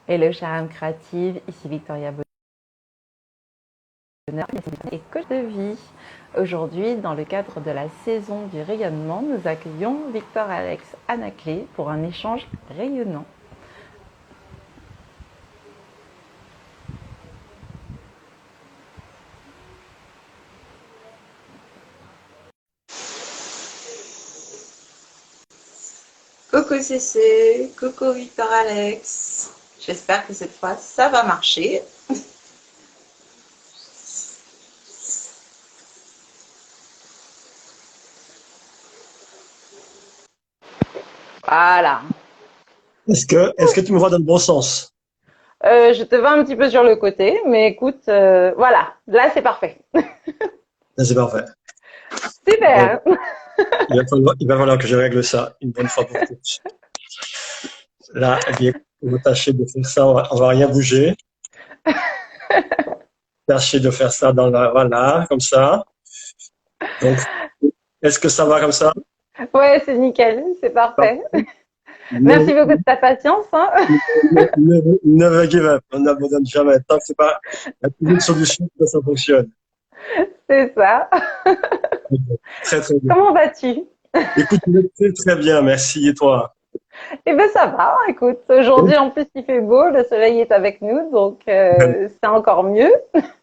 Hello, chère âme créative, ici Victoria Bonheur et coach de vie. Aujourd'hui, dans le cadre de la saison du rayonnement, nous accueillons Victor Alex Anaclé pour un échange rayonnant. Coucou CC, coucou Victor Alex. J'espère que cette fois ça va marcher. Voilà. Est-ce que tu me vois dans le bon sens? Je te vois un petit peu sur le côté, mais écoute, voilà, là c'est parfait. Ah, c'est parfait. Bon, Super. il va falloir que je règle ça une bonne fois pour toutes. Là, eh bien, on va tâcher de faire ça, on va rien bouger. Tâcher de faire ça voilà, comme ça. Donc, est-ce que ça va comme ça? Ouais, c'est nickel, c'est parfait. Ne, Merci beaucoup de ta patience, hein. never give up. On n'abandonne jamais. Tant que c'est pas, il y a toujours une solution pour que ça fonctionne. C'est ça. Très, très bien. Comment vas-tu? Écoute, je vais très, très bien. Merci. Et toi? Eh ben ça va, écoute. Aujourd'hui en plus il fait beau, le soleil est avec nous, donc c'est encore mieux.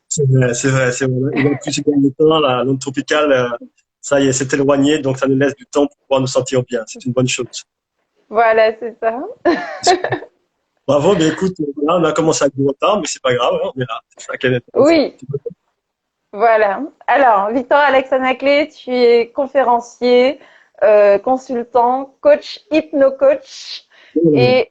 C'est vrai, c'est vrai, c'est vrai. Et en plus, ces derniers temps, la zone tropicale, ça y est, c'est éloigné, donc ça nous laisse du temps pour pouvoir nous sentir bien. C'est une bonne chose. Voilà, c'est ça. Bravo, mais écoute, là, on a commencé avec du retard, mais c'est pas grave, hein, on est là. C'est ça qui est intéressant. Oui, voilà. Alors, Victor Alexanaclé, tu es conférencier, consultant, coach, hypno-coach. Et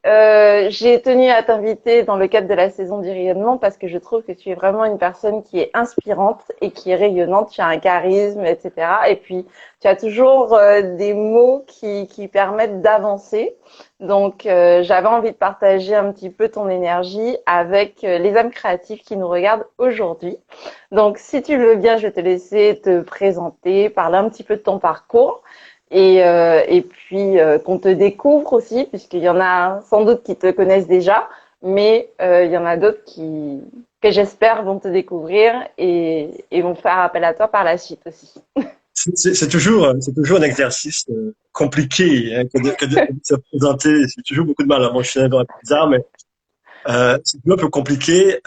j'ai tenu à t'inviter dans le cadre de la saison du rayonnement parce que je trouve que tu es vraiment une personne qui est inspirante et qui est rayonnante. Tu as un charisme, etc. Et puis, tu as toujours des mots qui permettent d'avancer. Donc, j'avais envie de partager un petit peu ton énergie avec les âmes créatives qui nous regardent aujourd'hui. Donc, si tu le veux bien, je vais te laisser te présenter, parler un petit peu de ton parcours et puis qu'on te découvre aussi, puisqu'il y en a sans doute qui te connaissent déjà, mais il y en a d'autres que j'espère vont te découvrir et vont faire appel à toi par la suite aussi. C'est toujours un exercice compliqué hein, que de se présenter. C'est toujours beaucoup de mal. Moi, je suis un peu bizarre, mais c'est toujours un peu compliqué.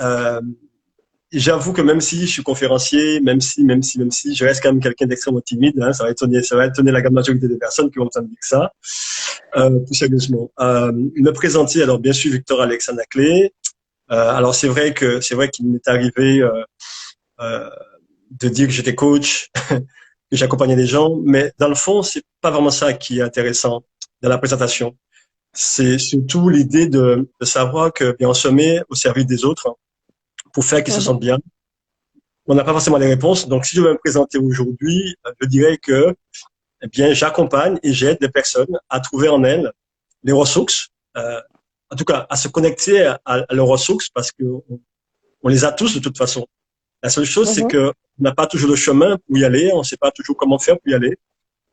J'avoue que même si je suis conférencier, même si, je reste quand même quelqu'un d'extrêmement timide. Hein, ça va étonner la grande majorité des personnes qui vont me dire ça. Plus sérieusement, me présenter. Alors bien sûr, Victor Alexandre Clé. Alors c'est vrai qu'il m'est arrivé euh, de dire que j'étais coach, que j'accompagnais des gens, mais dans le fond, c'est pas vraiment ça qui est intéressant dans la présentation. C'est surtout l'idée de savoir que bien on se met au service des autres pour faire qu'ils se sentent Mhm. bien. On n'a pas forcément les réponses, donc si je veux me présenter aujourd'hui, je dirais que eh bien j'accompagne et j'aide les personnes à trouver en elles les ressources, en tout cas à se connecter à leurs ressources parce que on les a tous de toute façon. La seule chose, c'est Mhm. que on n'a pas toujours le chemin pour y aller, on ne sait pas toujours comment faire pour y aller.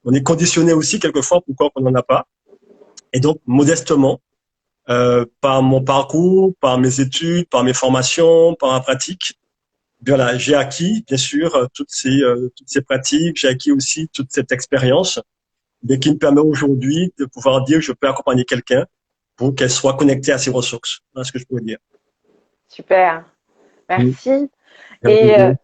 On est conditionné aussi quelquefois pourquoi on n'en a pas. Et donc, modestement, par mon parcours, par mes études, par mes formations, par ma pratique, voilà, j'ai acquis, bien sûr, toutes ces pratiques, j'ai acquis aussi toute cette expérience, mais qui me permet aujourd'hui de pouvoir dire que je peux accompagner quelqu'un pour qu'elle soit connectée à ses ressources. Voilà ce que je peux dire. Super, Mm. merci. Avec Et plaisir.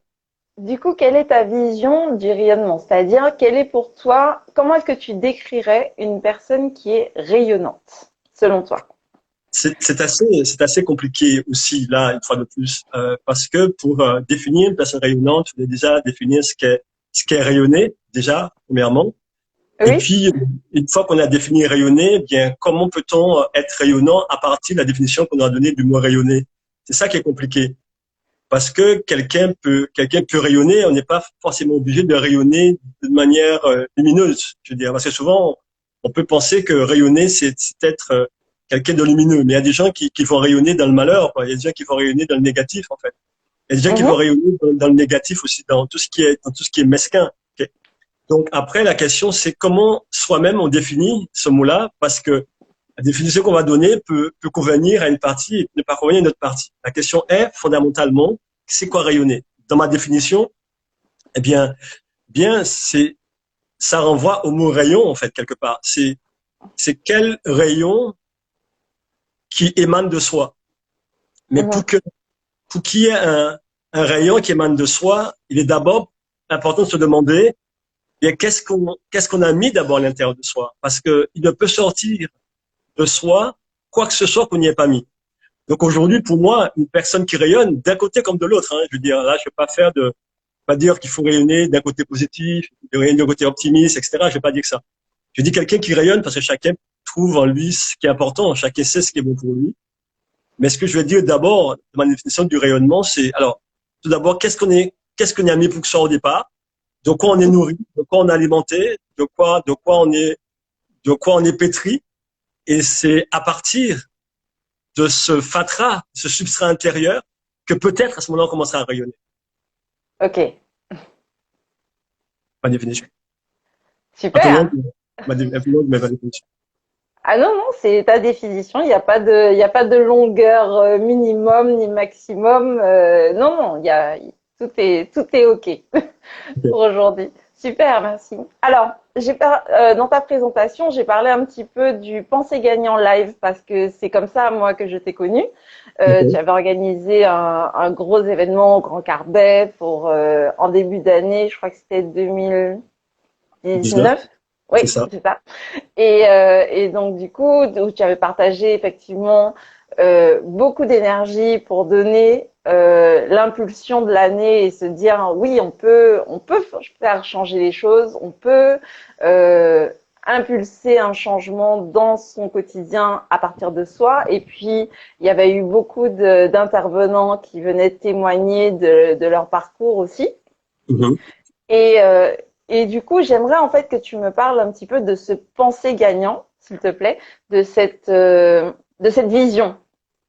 du coup, quelle est ta vision du rayonnement? C'est-à-dire, quelle est pour toi, comment est-ce que tu décrirais une personne qui est rayonnante, selon toi? C'est assez compliqué aussi, là, une fois de plus, parce que pour définir une personne rayonnante, il faut déjà définir ce qu'est rayonner, déjà, premièrement. Et Oui? puis, une fois qu'on a défini rayonner, eh bien, comment peut-on être rayonnant à partir de la définition qu'on a donnée du mot rayonner? C'est ça qui est compliqué. Parce que quelqu'un peut rayonner, on n'est pas forcément obligé de rayonner de manière lumineuse, je veux dire. Parce que souvent, on peut penser que rayonner, c'est être quelqu'un de lumineux. Mais il y a des gens qui vont rayonner dans le malheur, quoi. Il y a des gens qui vont rayonner dans le négatif, en fait. Il y a des gens qui vont Mhm. rayonner dans le négatif aussi, dans tout ce qui est mesquin. Ok. Donc après, la question, c'est comment soi-même on définit ce mot-là, parce que La définition qu'on va donner peut convenir à une partie et ne pas convenir à une autre partie. La question est, fondamentalement, c'est quoi rayonner? Dans ma définition, eh bien, ça renvoie au mot rayon, en fait, quelque part. C'est quel rayon qui émane de soi. Mais pour qu'il y ait un rayon qui émane de soi, il est d'abord important de se demander, bien, qu'est-ce qu'on a mis d'abord à l'intérieur de soi? Parce que il ne peut sortir de soi quoi que ce soit qu'on n'y ait pas mis. Donc aujourd'hui, pour moi, une personne qui rayonne d'un côté comme de l'autre, hein, je veux dire, là, je vais pas dire qu'il faut rayonner d'un côté positif, de rayonner d'un côté optimiste, etc. Je vais pas dire ça. Je dis quelqu'un qui rayonne parce que chacun trouve en lui ce qui est important, chacun sait ce qui est bon pour lui. Mais ce que je vais dire d'abord, ma définition du rayonnement, c'est, alors, tout d'abord, qu'est-ce qu'on a mis pour que ça au départ? De quoi on est nourri? De quoi on est alimenté? De quoi on est pétri? Et c'est à partir de ce fatras, ce substrat intérieur, que peut-être à ce moment-là on commencera à rayonner. Ok. Ma définition. Super. Un peu longue, mais ma définition. Ah non, non, c'est ta définition. Il y a pas de longueur minimum ni maximum. Non, non, tout est OK pour aujourd'hui. Super, merci. Alors, dans ta présentation, j'ai parlé un petit peu du Pensée gagnant live parce que c'est comme ça, moi, que je t'ai connu. Tu avais organisé un gros événement au Grand Carbet en début d'année, je crois que c'était 2019. Oui, c'est ça. Et donc du coup, où tu avais partagé effectivement beaucoup d'énergie pour donner l'impulsion de l'année et se dire oui, on peut faire changer les choses, on peut impulser un changement dans son quotidien à partir de soi. Et puis il y avait eu beaucoup d'intervenants qui venaient témoigner de leur parcours aussi. Et du coup, j'aimerais en fait que tu me parles un petit peu de ce penser gagnant, s'il te plaît, de cette vision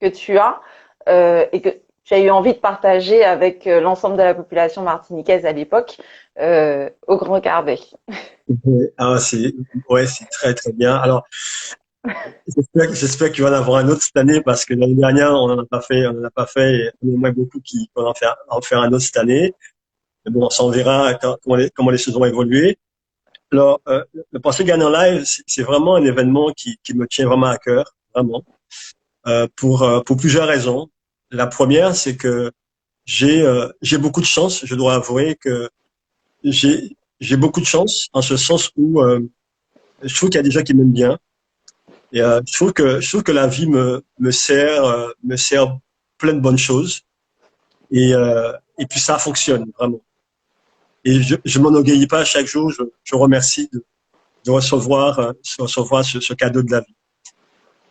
que tu as et que tu as eu envie de partager avec l'ensemble de la population martiniquaise à l'époque au Grand Carbet. Ah, c'est très très bien. Alors, j'espère qu'il va en avoir un autre cette année parce que l'année dernière on n'en a pas fait, et on aimerait beaucoup qu'on en faire un autre cette année. Mais bon, on verra comment les choses vont évoluer. Alors, le Pensée gagnant live, c'est vraiment un événement qui me tient vraiment à cœur, vraiment, pour plusieurs raisons. La première, c'est que j'ai beaucoup de chance. Je dois avouer que j'ai beaucoup de chance en ce sens où je trouve qu'il y a des gens qui m'aiment bien. Et je trouve que la vie me sert plein de bonnes choses. Et puis ça fonctionne vraiment. Et je m'enorgueillis pas chaque jour. Je remercie de recevoir ce cadeau de la vie.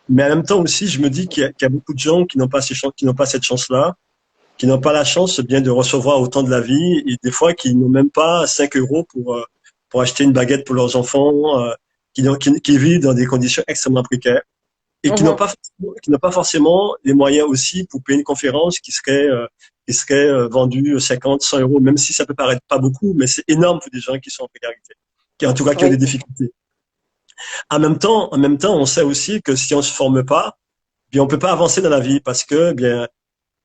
Mais en même temps aussi, je me dis qu'il y a beaucoup de gens qui n'ont pas cette chance-là, qui n'ont pas la chance bien de recevoir autant de la vie et des fois qui n'ont même pas 5 euros pour acheter une baguette pour leurs enfants, qui vivent dans des conditions extrêmement précaires et qui n'ont pas forcément les moyens aussi pour payer une conférence qui serait vendue 50, 100 euros, même si ça peut paraître pas beaucoup, mais c'est énorme pour des gens qui sont en précarité, en tout cas qui ont des difficultés. En même temps, on sait aussi que si on se forme pas, bien on peut pas avancer dans la vie parce que bien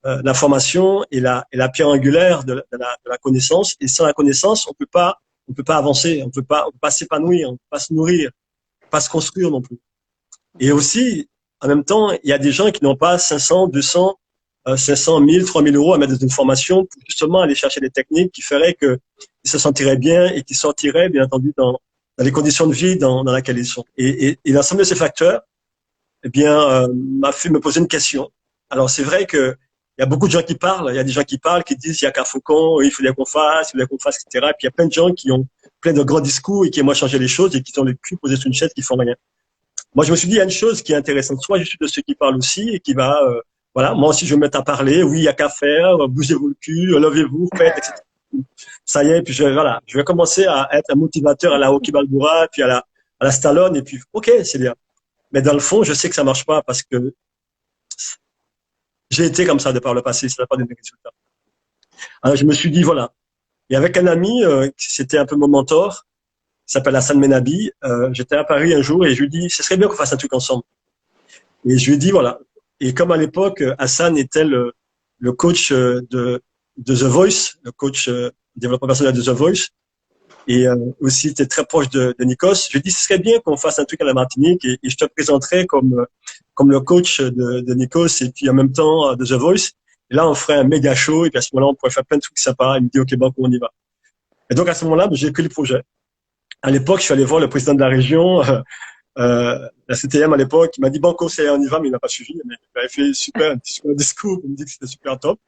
la formation est la pierre angulaire de la connaissance et sans la connaissance, on peut pas avancer, on peut pas s'épanouir, on peut pas se nourrir, pas se construire non plus. Et aussi, en même temps, il y a des gens qui n'ont pas 500, 200, 500, 1000, 3000 euros à mettre dans une formation pour justement aller chercher des techniques qui feraient qu'ils se sentiraient bien et qui sortiraient, bien entendu, dans les conditions de vie dans laquelle ils sont. Et l'ensemble de ces facteurs, eh bien, m'a fait me poser une question. Alors, c'est vrai que il y a beaucoup de gens qui parlent, il y a des gens qui parlent, qui disent il y a qu'à Faucon, il faudrait qu'on fasse, etc. Et puis il y a plein de gens qui ont plein de grands discours et qui aimeraient changer les choses et qui ont le cul posé sur une chaise, qui font rien. Moi, je me suis dit, il y a une chose qui est intéressante. Soit je suis de ceux qui parlent aussi et qui va, voilà, moi aussi je vais me mettre à parler. Oui, il y a qu'à faire, bougez-vous le cul, levez-vous, faites, etc. Ça y est, puis je vais commencer à être un motivateur à la Rocky Balboa, puis à la Stallone, et puis, ok, c'est bien. Mais dans le fond, je sais que ça marche pas parce que j'ai été comme ça de par le passé, ça n'a pas donné de résultats. Alors, je me suis dit, voilà. Et avec un ami, c'était un peu mon mentor, il s'appelle Hassan Menabi, j'étais à Paris un jour et je lui dis, ce serait bien qu'on fasse un truc ensemble. Et je lui ai dit, voilà. Et comme à l'époque, Hassan était le coach de The Voice, le coach développement personnel de The Voice, et aussi était très proche de Nikos. Je lui ai dit, ce serait bien qu'on fasse un truc à la Martinique et je te présenterai comme le coach de Nikos et puis en même temps de The Voice. Et là, on ferait un méga show et puis à ce moment-là, on pourrait faire plein de trucs sympas. Il me dit, OK, bon, on y va. Et donc à ce moment-là, j'ai écrit le projet. À l'époque, je suis allé voir le président de la région, la CTM à l'époque, il m'a dit, Banco, c'est on y va, mais il n'a pas suivi. Mais il avait fait super discours, il me dit que c'était super top.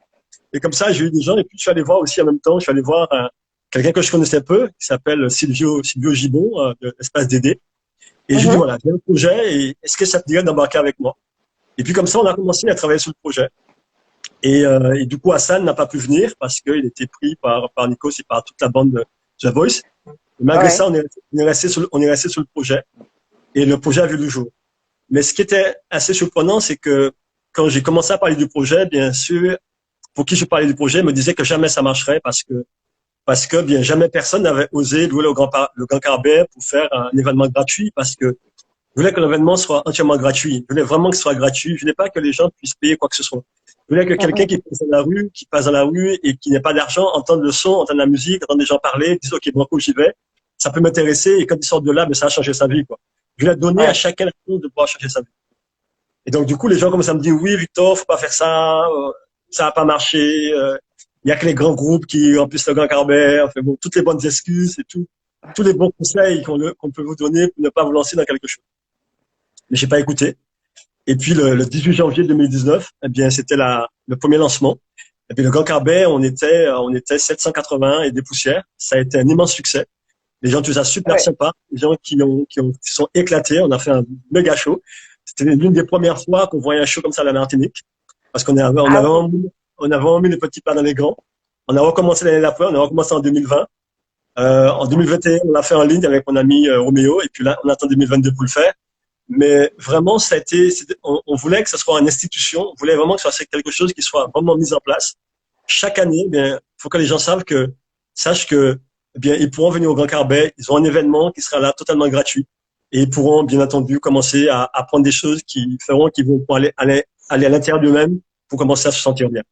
Et comme ça, j'ai eu des gens, et puis je suis allé voir aussi en même temps, je suis allé voir quelqu'un que je connaissais peu, qui s'appelle Silvio Gibon, de l'Espace DD. Et je lui ai dit, voilà, j'ai un projet, et est-ce que ça te dirait d'embarquer avec moi? Et puis comme ça, on a commencé à travailler sur le projet. Et du coup, Hassan n'a pas pu venir parce qu'il était pris par Nikos et par toute la bande de The Voice. Et malgré ça, on est resté sur le projet. Et le projet a vu le jour. Mais ce qui était assez surprenant, c'est que quand j'ai commencé à parler du projet, bien sûr, pour qui je parlais du projet, me disait que jamais ça marcherait parce que bien jamais personne n'avait osé louer le Grand Carbet pour faire un événement gratuit parce que je voulais que l'événement soit entièrement gratuit. Je voulais vraiment que ce soit gratuit. Je voulais pas que les gens puissent payer quoi que ce soit. Je voulais que quelqu'un qui passe dans la rue et qui n'ait pas d'argent entende le son, entende la musique, entende des gens parler, dise OK, Banco, j'y vais. Ça peut m'intéresser et quand ils sortent de là, mais ça a changé sa vie, quoi. Je voulais donner à chacun la chance de pouvoir changer sa vie. Et donc, du coup, les gens commencent à me dire, oui, Victor, faut pas faire ça, ça va pas marcher, il y a que les grands groupes qui remplissent le Grand Carbet, enfin bon, toutes les bonnes excuses et tous les bons conseils qu'on peut vous donner pour ne pas vous lancer dans quelque chose. Mais j'ai pas écouté. Et puis, le 18 janvier 2019, eh bien, c'était le premier lancement. Et puis, le Grand Carbet, on était 780 et des poussières. Ça a été un immense succès. Les gens trouvaient ça super sympa. Les gens qui sont éclatés. On a fait un méga show. C'était l'une des premières fois qu'on voyait un show comme ça à la Martinique. Parce qu'on on a vraiment mis le petit pas dans les grands. On a recommencé l'année d'après. On a recommencé en 2020. En 2021, on l'a fait en ligne avec mon ami Roméo. Et puis là, on attend 2022 pour le faire. Mais vraiment, on voulait que ce soit une institution. On voulait vraiment que ce soit quelque chose qui soit vraiment mis en place. Chaque année, bien, faut que les gens sachent que, eh bien, ils pourront venir au Grand Carbet. Ils ont un événement qui sera là totalement gratuit. Et ils pourront, bien entendu, commencer à apprendre des choses qui feront qu'ils vont aller à l'intérieur d'eux-mêmes pour commencer à se sentir bien.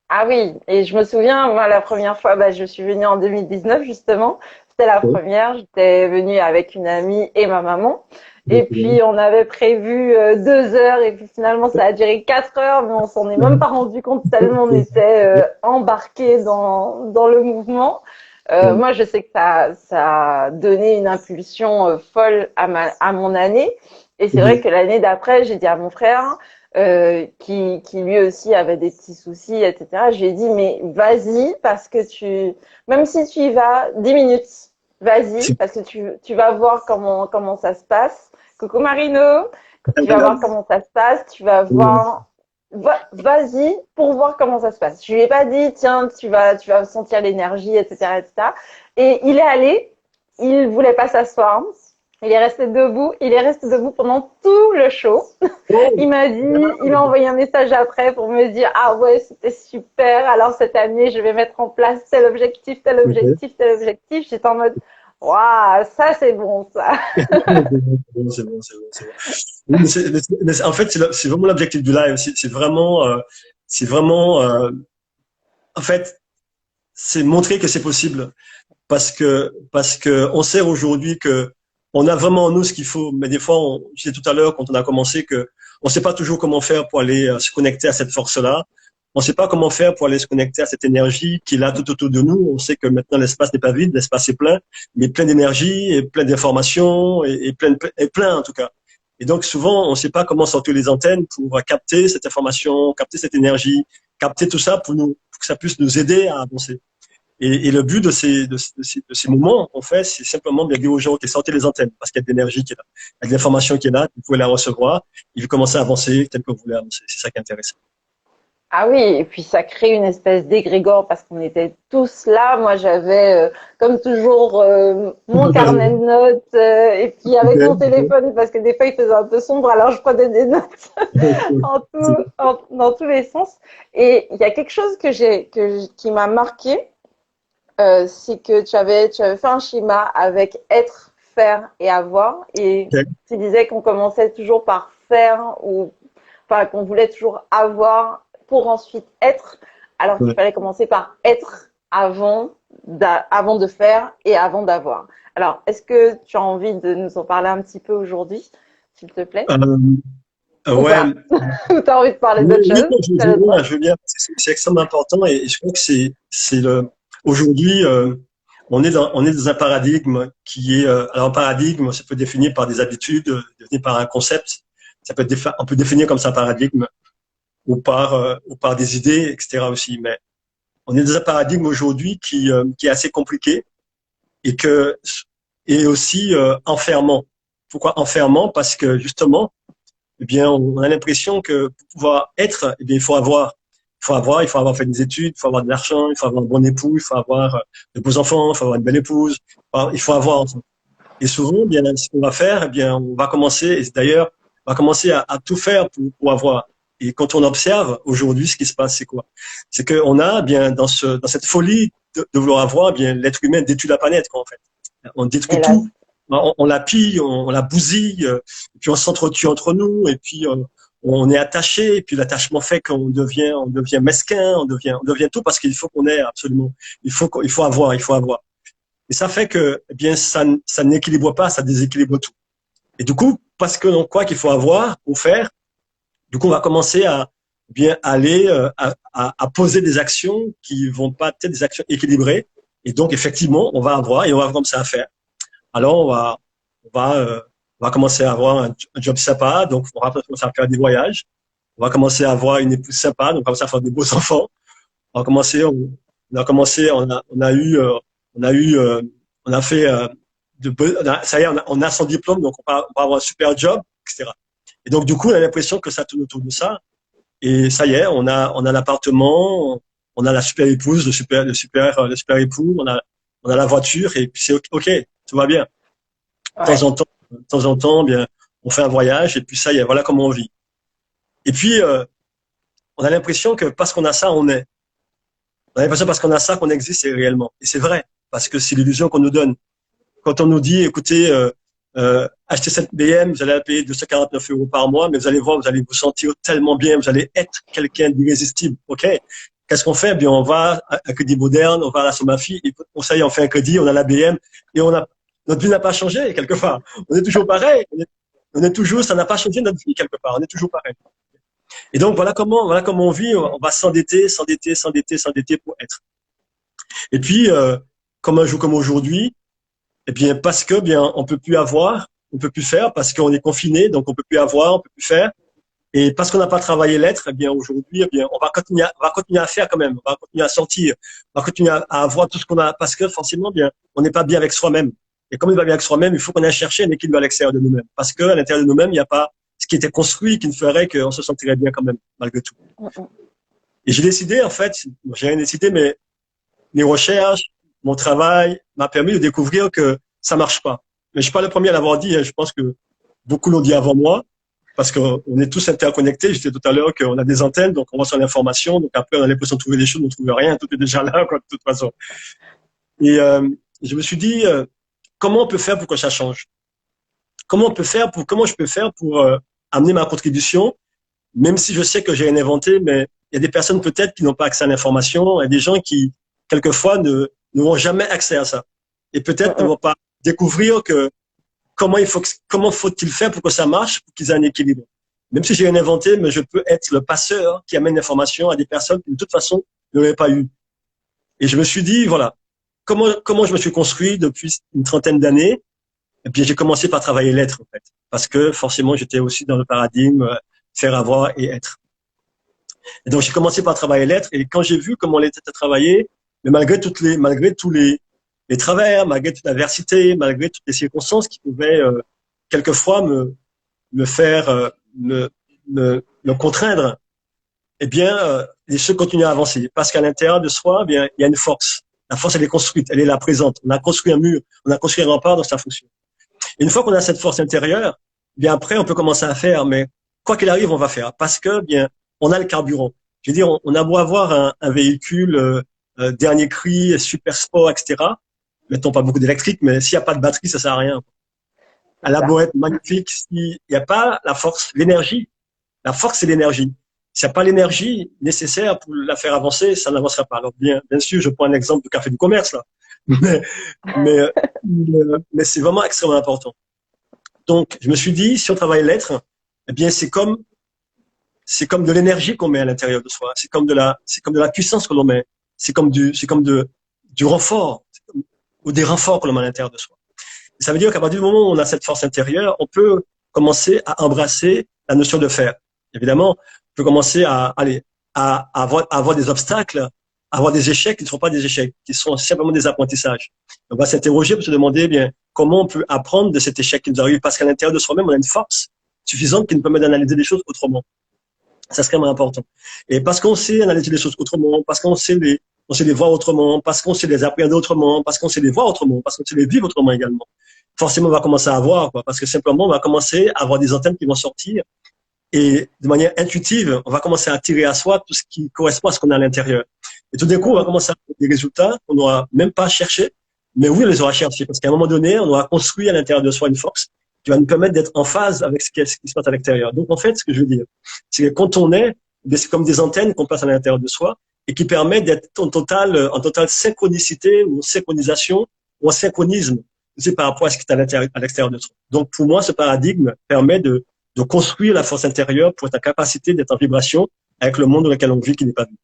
Ah oui, et je me souviens, moi, la première fois, bah, je suis venue en 2019, justement. C'était la première. J'étais venue avec une amie et ma maman. Et puis, on avait prévu 2 heures et puis finalement, ça a duré 4 heures, mais on s'en est même pas rendu compte tellement on était embarqués dans le mouvement. Moi, je sais que ça a donné une impulsion folle à mon année. Et c'est vrai que l'année d'après, j'ai dit à mon frère, qui lui aussi avait des petits soucis, etc. Je lui ai dit, mais vas-y, parce que même si tu y vas 10 minutes, vas-y, parce que tu vas voir comment ça se passe. Coucou Marino, tu vas voir comment ça se passe, tu vas voir, vas-y pour voir comment ça se passe. Je lui ai pas dit, tiens, tu vas sentir l'énergie, etc., etc. Et il est allé, il voulait pas s'asseoir. Il est resté debout pendant tout le show. Il m'a envoyé un message après pour me dire, ah ouais, c'était super. Alors cette année, je vais mettre en place tel objectif, tel objectif, tel objectif. J'étais en mode, waouh, ça c'est bon, ça. C'est bon. Mais en fait, c'est vraiment l'objectif du live. En fait, c'est montrer que c'est possible. Parce que on sait aujourd'hui que on a vraiment en nous ce qu'il faut, mais des fois, je disais tout à l'heure quand on a commencé que on ne sait pas toujours comment faire pour aller se connecter à cette force-là. On ne sait pas comment faire pour aller se connecter à cette énergie qui est là tout autour de nous. On sait que maintenant l'espace n'est pas vide, l'espace est plein, mais plein d'énergie et plein d'informations et plein en tout cas. Et donc souvent, on ne sait pas comment sortir les antennes pour capter cette information, capter cette énergie, capter tout ça pour que ça puisse nous aider à avancer. Et le but de ces moments qu'on fait, c'est simplement bien dire aux gens qui sortez les antennes, parce qu'il y a de l'énergie qui est là, il y a de l'information qui est là, vous pouvez la recevoir, et vous commencez à avancer tel que vous voulez avancer. C'est ça qui est intéressant. Ah oui, et puis ça crée une espèce d'égrégore parce qu'on était tous là. Moi, j'avais, comme toujours, mon carnet de notes et puis avec mon téléphone parce que des fois il faisait un peu sombre, alors je prenais des notes dans tous les sens. Et il y a quelque chose qui m'a marqué, c'est que tu avais fait un schéma avec être, faire et avoir, et tu disais qu'on commençait toujours par faire ou enfin qu'on voulait toujours avoir pour ensuite être, alors qu'il Ouais. fallait commencer par être avant de faire et avant d'avoir. Alors, est-ce que tu as envie de nous en parler un petit peu aujourd'hui, s'il te plaît, Euh, ou ouais, pas? Ou tu as envie de parler oui, d'autre oui, chose? non, Tu as le droit. je veux bien, parce que c'est extrêmement important et je crois que c'est aujourd'hui, on est dans un paradigme qui est, alors un paradigme, ça peut être défini par des habitudes, défini par un concept, ça peut être, on peut définir comme ça un paradigme ou par des idées, etc. aussi, mais on est dans un paradigme aujourd'hui qui est assez compliqué et que, et aussi, enfermant. Pourquoi enfermant? Parce que justement, eh bien, on a l'impression que pour pouvoir être, eh bien, il faut avoir. Il faut avoir fait des études, il faut avoir de l'argent, il faut avoir un bon époux, il faut avoir de beaux enfants, il faut avoir une belle épouse. Enfin, il faut avoir. En fait. Et souvent, eh bien, ce qu'on va faire, eh bien, on va commencer, et d'ailleurs, on va commencer à tout faire pour avoir. Et quand on observe aujourd'hui, ce qui se passe, c'est quoi? C'est qu'on a, eh bien, dans cette folie de vouloir avoir, eh bien, l'être humain détruit la planète, quoi, en fait. On détruit tout. Hélas. On la pille, on la bousille, et puis on s'entretue entre nous, et puis on est attaché, et puis l'attachement fait on devient mesquin, on devient tout parce qu'il faut qu'on ait absolument, il faut avoir, il faut avoir. Et ça fait que, eh bien, ça n'équilibre pas, ça déséquilibre tout. Et du coup, parce que l'on croit qu'il faut avoir ou faire, du coup, on va commencer à bien aller à poser des actions qui vont pas être des actions équilibrées. Et donc, effectivement, on va avoir et on va commencer à faire. Alors, on va commencer à avoir un job sympa, donc on va commencer à faire des voyages. On va commencer à avoir une épouse sympa, donc on va commencer à faire des beaux enfants. On va commencer, on a commencé, on a eu, on a fait, ça y est, on a son diplôme, donc on va avoir un super job, etc. Et donc, du coup, on a l'impression que ça tourne autour de ça. Et ça y est, on a l'appartement, on a la super épouse, le super époux, on a la voiture, et puis c'est OK, tout va bien. Ouais. De temps en temps, bien, on fait un voyage et puis ça y est, voilà comment on vit. Et puis, on a l'impression que parce qu'on a ça, on est. On a l'impression parce qu'on a ça qu'on existe réellement. Et c'est vrai, parce que c'est l'illusion qu'on nous donne. Quand on nous dit, écoutez, achetez cette BM, vous allez la payer 249 € par mois, mais vous allez voir, vous allez vous sentir tellement bien, vous allez être quelqu'un d'irrésistible. OK? Qu'est-ce qu'on fait? Bien, on va à Crédit Moderne, on va à la Somafi, et ça y est, on fait un crédit, on a la BM, et notre vie n'a pas changé, quelque part. On est toujours pareil. On est toujours, ça n'a pas changé notre vie, quelque part. On est toujours pareil. Et donc, voilà comment on vit. On va s'endetter pour être. Et puis, comme un jour comme aujourd'hui, eh bien, parce que, bien, on peut plus avoir, on peut plus faire, parce qu'on est confiné, donc on peut plus avoir, on peut plus faire. Et parce qu'on n'a pas travaillé l'être, eh bien, aujourd'hui, eh bien, on va continuer à faire quand même. On va continuer à sortir. On va continuer à avoir tout ce qu'on a, parce que, forcément, bien, on n'est pas bien avec soi-même. Et comme on n'est pas bien avec soi-même, il faut qu'on aille chercher un équilibre à l'extérieur de nous-mêmes. Parce que, à l'intérieur de nous-mêmes, il n'y a pas ce qui était construit qui ne ferait qu'on se sentirait bien quand même, malgré tout. Mm, mm. Et j'ai décidé, en fait, j'ai rien décidé, mais mes recherches, mon travail m'a permis de découvrir que ça marche pas. Mais je suis pas le premier à l'avoir dit, hein. Je pense que beaucoup l'ont dit avant moi, parce qu'on est tous interconnectés. Je disais tout à l'heure qu'on a des antennes, donc on reçoit l'information, donc après on a l'impression de trouver des choses, on ne trouve rien, tout est déjà là, quoi, de toute façon. Et je me suis dit, comment on peut faire pour que ça change? Comment je peux faire pour amener ma contribution, même si je sais que j'ai rien inventé, mais il y a des personnes peut-être qui n'ont pas accès à l'information, il y a des gens qui, quelquefois, n'auront jamais accès à ça. Et peut-être ne Mm, vont pas découvrir que comment faut-il faire pour que ça marche, pour qu'ils aient un équilibre. Même si j'ai rien inventé, mais je peux être le passeur qui amène l'information à des personnes qui, de toute façon, ne l'auraient pas eu. Et je me suis dit, voilà, comment je me suis construit depuis une trentaine d'années. Et puis j'ai commencé par travailler l'être, en fait. Parce que forcément, j'étais aussi dans le paradigme faire avoir et être. Et donc j'ai commencé par travailler l'être. Et quand j'ai vu comment l'être était travaillé, mais malgré tous les travers, malgré toute l'adversité, malgré toutes les circonstances qui pouvaient quelquefois me faire me contraindre, eh bien les choses continuent à avancer. Parce qu'à l'intérieur de soi, eh bien il y a une force. La force, elle est construite, elle est là présente. On a construit un mur, on a construit un rempart, donc ça fonctionne. Et une fois qu'on a cette force intérieure, bien après, on peut commencer à faire, mais quoi qu'il arrive, on va faire. Parce que, bien, on a le carburant. Je veux dire, on a beau avoir un véhicule dernier cri, super sport, etc. Mettons pas beaucoup d'électrique, mais s'il n'y a pas de batterie, ça sert à rien. Elle a beau être magnifique, s'il n'y a pas la force, l'énergie. La force, c'est l'énergie. S'il n'y a pas l'énergie nécessaire pour la faire avancer, ça n'avancera pas. Alors, bien sûr, je prends un exemple du café du commerce, là. Mais, mais, mais c'est vraiment extrêmement important. Donc, je me suis dit, si on travaille l'être, eh bien, c'est comme de l'énergie qu'on met à l'intérieur de soi. C'est comme de la puissance que l'on met. C'est comme du renfort, ou des renforts que l'on met à l'intérieur de soi. Et ça veut dire qu'à partir du moment où on a cette force intérieure, on peut commencer à embrasser la notion de faire. Évidemment, on peut commencer à avoir des obstacles, à avoir des échecs qui ne sont pas des échecs, qui sont simplement des apprentissages. On va s'interroger pour se demander, eh bien, comment on peut apprendre de cet échec qui nous arrive, parce qu'à l'intérieur de soi-même, on a une force suffisante qui nous permet d'analyser les choses autrement. Ça, c'est vraiment important. Et parce qu'on sait analyser les choses autrement, parce qu'on sait les voir autrement, parce qu'on sait les appréhender autrement, parce qu'on sait les voir autrement, parce qu'on sait les vivre autrement également. Forcément, on va commencer à voir, quoi, parce que simplement, on va commencer à avoir des antennes qui vont sortir et de manière intuitive, on va commencer à attirer à soi tout ce qui correspond à ce qu'on a à l'intérieur. Et tout d'un coup, on va commencer à avoir des résultats qu'on n'aura même pas cherché, mais oui, on les aura cherchés, parce qu'à un moment donné, on aura construit à l'intérieur de soi une force qui va nous permettre d'être en phase avec ce qui se passe à l'extérieur. Donc, en fait, ce que je veux dire, c'est que quand on est, c'est comme des antennes qu'on place à l'intérieur de soi et qui permettent d'être en totale synchronicité ou en synchronisation ou en synchronisme, c'est par rapport à ce qui est à l'extérieur de soi. Donc, pour moi, ce paradigme permet de construire la force intérieure pour être en capacité d'être en vibration avec le monde dans lequel on vit qui n'est pas vu.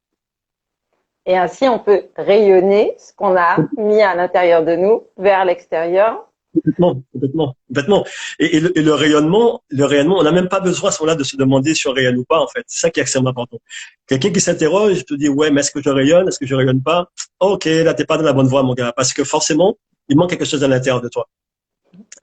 Et ainsi, on peut rayonner ce qu'on a mis à l'intérieur de nous vers l'extérieur. Complètement. Et le rayonnement, on n'a même pas besoin à ce moment-là de se demander si on rayonne ou pas, en fait. C'est ça qui est extrêmement important. Quelqu'un qui s'interroge, te dit, ouais, mais est-ce que je rayonne? Est-ce que je rayonne pas? Ok, là, t'es pas dans la bonne voie, mon gars. Parce que forcément, il manque quelque chose à l'intérieur de toi.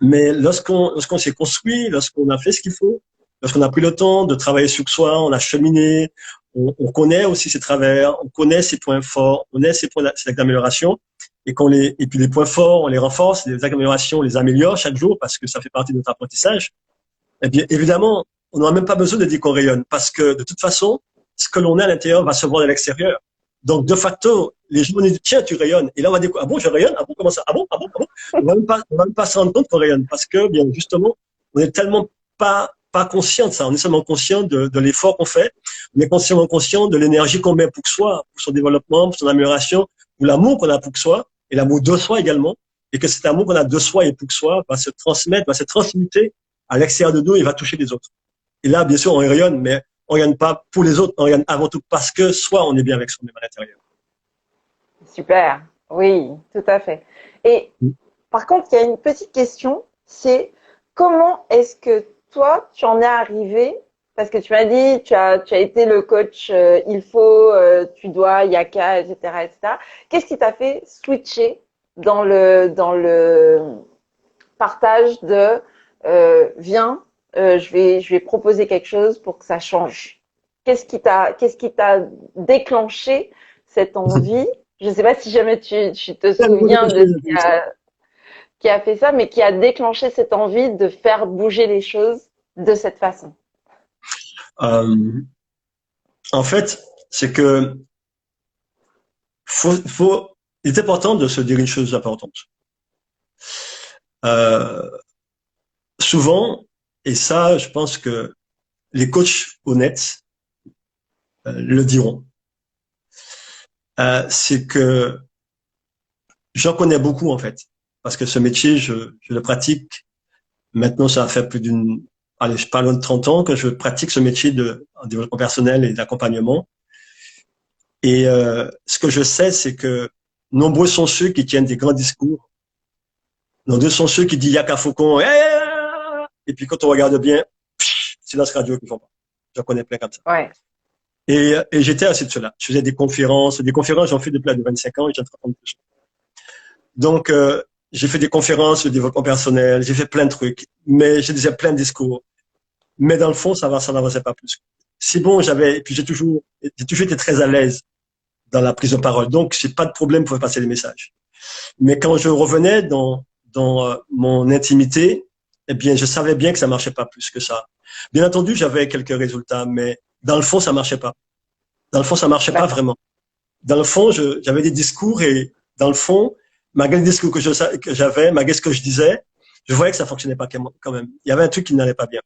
Mais lorsqu'on s'est construit, lorsqu'on a fait ce qu'il faut, lorsqu'on a pris le temps de travailler sur soi, on a cheminé, on connaît aussi ses travers, on connaît ses points forts, on connaît ses points d'amélioration, et puis les points forts, on les renforce, les améliorations, on les améliore chaque jour parce que ça fait partie de notre apprentissage. Eh bien, évidemment, on n'aura même pas besoin de dire qu'on rayonne parce que de toute façon, ce que l'on a à l'intérieur va se voir à l'extérieur. Donc, de facto, les gens vont dire, tiens, tu rayonnes. Et là, on va dire, ah bon, je rayonne? Ah bon, comment ça? Ah bon? On va même pas se rendre compte qu'on rayonne parce que, bien, justement, on est tellement pas conscient de ça. On est seulement conscient de l'effort qu'on fait. On est conscient de l'énergie qu'on met pour soi, pour son développement, pour son amélioration, pour l'amour qu'on a pour soi et l'amour de soi également. Et que cet amour qu'on a de soi et pour soi va se transmettre, va se transmuter à l'extérieur de nous et va toucher les autres. Et là, bien sûr, on rayonne, mais on rayonne pas pour les autres, on rayonne avant tout parce que soi, on est bien avec soi-même à l'intérieur. Super. Oui, tout à fait. Et par contre, il y a une petite question, c'est comment est-ce que toi, tu en es arrivé? Parce que tu m'as dit, tu as été le coach, il faut, tu dois, yaka, etc., etc. Qu'est-ce qui t'a fait switcher dans le partage de viens, je vais proposer quelque chose pour que ça change. Qu'est-ce qui t'a déclenché cette envie? Je ne sais pas si jamais tu te souviens de ce qui a fait ça, mais qui a déclenché cette envie de faire bouger les choses de cette façon. En fait, c'est que il est important de se dire une chose importante. Souvent, et ça, je pense que les coachs honnêtes le diront, c'est que j'en connais beaucoup en fait, parce que ce métier, je le pratique. Maintenant, ça va faire plus je parle de 30 ans que je pratique ce métier de développement personnel et d'accompagnement. Et ce que je sais, c'est que nombreux sont ceux qui tiennent des grands discours. Nombreux sont ceux qui disent Yaka Faucon, et puis quand on regarde bien, silence radio qu'ils font pas. J'en connais plein comme ça. Ouais. Et j'étais assis de cela. Je faisais des conférences, j'en fais depuis plus de 25 ans et j'ai 30 ans de plus. Donc, j'ai fait des conférences de développement personnel, j'ai fait plein de trucs, mais je disais plein de discours. Mais dans le fond, ça n'avançait pas plus. C'est bon, puis j'ai toujours été très à l'aise dans la prise de parole. Donc, j'ai pas de problème pour faire passer les messages. Mais quand je revenais dans mon intimité, eh bien, je savais bien que ça marchait pas plus que ça. Bien entendu, j'avais quelques résultats, mais dans le fond, ça marchait pas. Dans le fond, ça marchait pas vraiment. Dans le fond, j'avais des discours et dans le fond, malgré les discours que j'avais, malgré ce que je disais, je voyais que ça fonctionnait pas quand même. Il y avait un truc qui n'allait pas bien.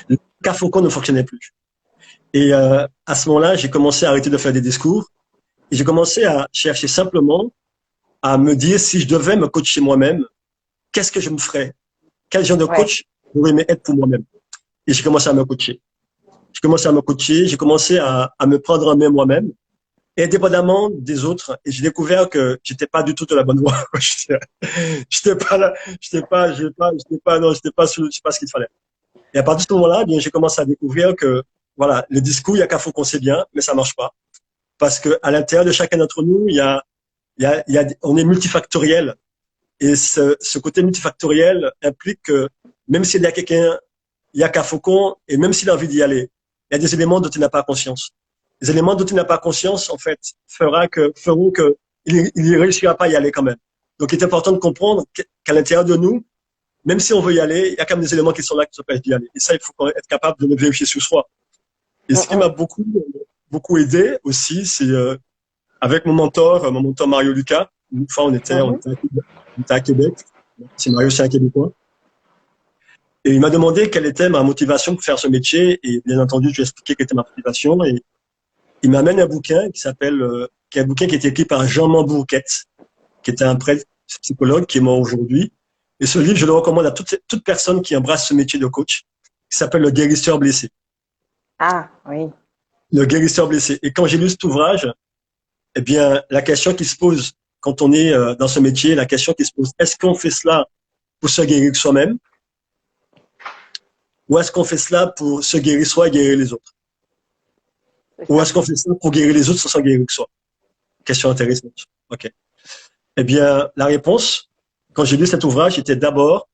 Le cas Faucon ne fonctionnait plus. Et à ce moment-là, j'ai commencé à arrêter de faire des discours et j'ai commencé à chercher simplement à me dire si je devais me coacher moi-même, qu'est-ce que je me ferais? Quel genre de coach pourrait être pour moi-même? Et j'ai commencé à me coacher. J'ai commencé à me coacher, j'ai commencé à me prendre en main moi-même, indépendamment des autres. Et j'ai découvert que j'étais pas du tout de la bonne voie. J'étais pas là, j'étais pas ce qu'il fallait. Et à partir de ce moment-là, bien, j'ai commencé à découvrir que, voilà, le discours, il y a qu'à faut qu'on sait bien, mais ça marche pas. Parce que à l'intérieur de chacun d'entre nous, on est multifactoriel. Et ce côté multifactoriel implique que même s'il y a quelqu'un, il y a qu'à Faucon, et même s'il a envie d'y aller, il y a des éléments dont il n'a pas conscience. Les éléments dont il n'a pas conscience, en fait, feront que il réussira pas à y aller quand même. Donc, il est important de comprendre qu'à l'intérieur de nous, même si on veut y aller, il y a quand même des éléments qui sont là qui nous empêchent d'y aller. Et ça, il faut être capable de le vérifier sur soi. Et ce qui m'a beaucoup aidé aussi, c'est avec mon mentor Mario Lucas. Une fois, on était à Québec. C'est Mario, c'est un Québécois. Et il m'a demandé quelle était ma motivation pour faire ce métier. Et bien entendu, je lui ai expliqué quelle était ma motivation. Et il m'amène un bouquin qui est un bouquin qui a été écrit par Jean Mambourquette, qui était un prêtre psychologue qui est mort aujourd'hui. Et ce livre, je le recommande à toute personne qui embrasse ce métier de coach, qui s'appelle Le guérisseur blessé. Ah, oui. Le guérisseur blessé. Et quand j'ai lu cet ouvrage, eh bien, la question qui se pose quand on est dans ce métier, la question qui se pose, est-ce qu'on fait cela pour se guérir soi-même? Ou est-ce qu'on fait cela pour se guérir soi et guérir les autres? Ou est-ce qu'on fait cela pour guérir les autres sans s'en guérir que soi? Question intéressante. OK. Eh bien, la réponse, quand j'ai lu cet ouvrage, était d'abord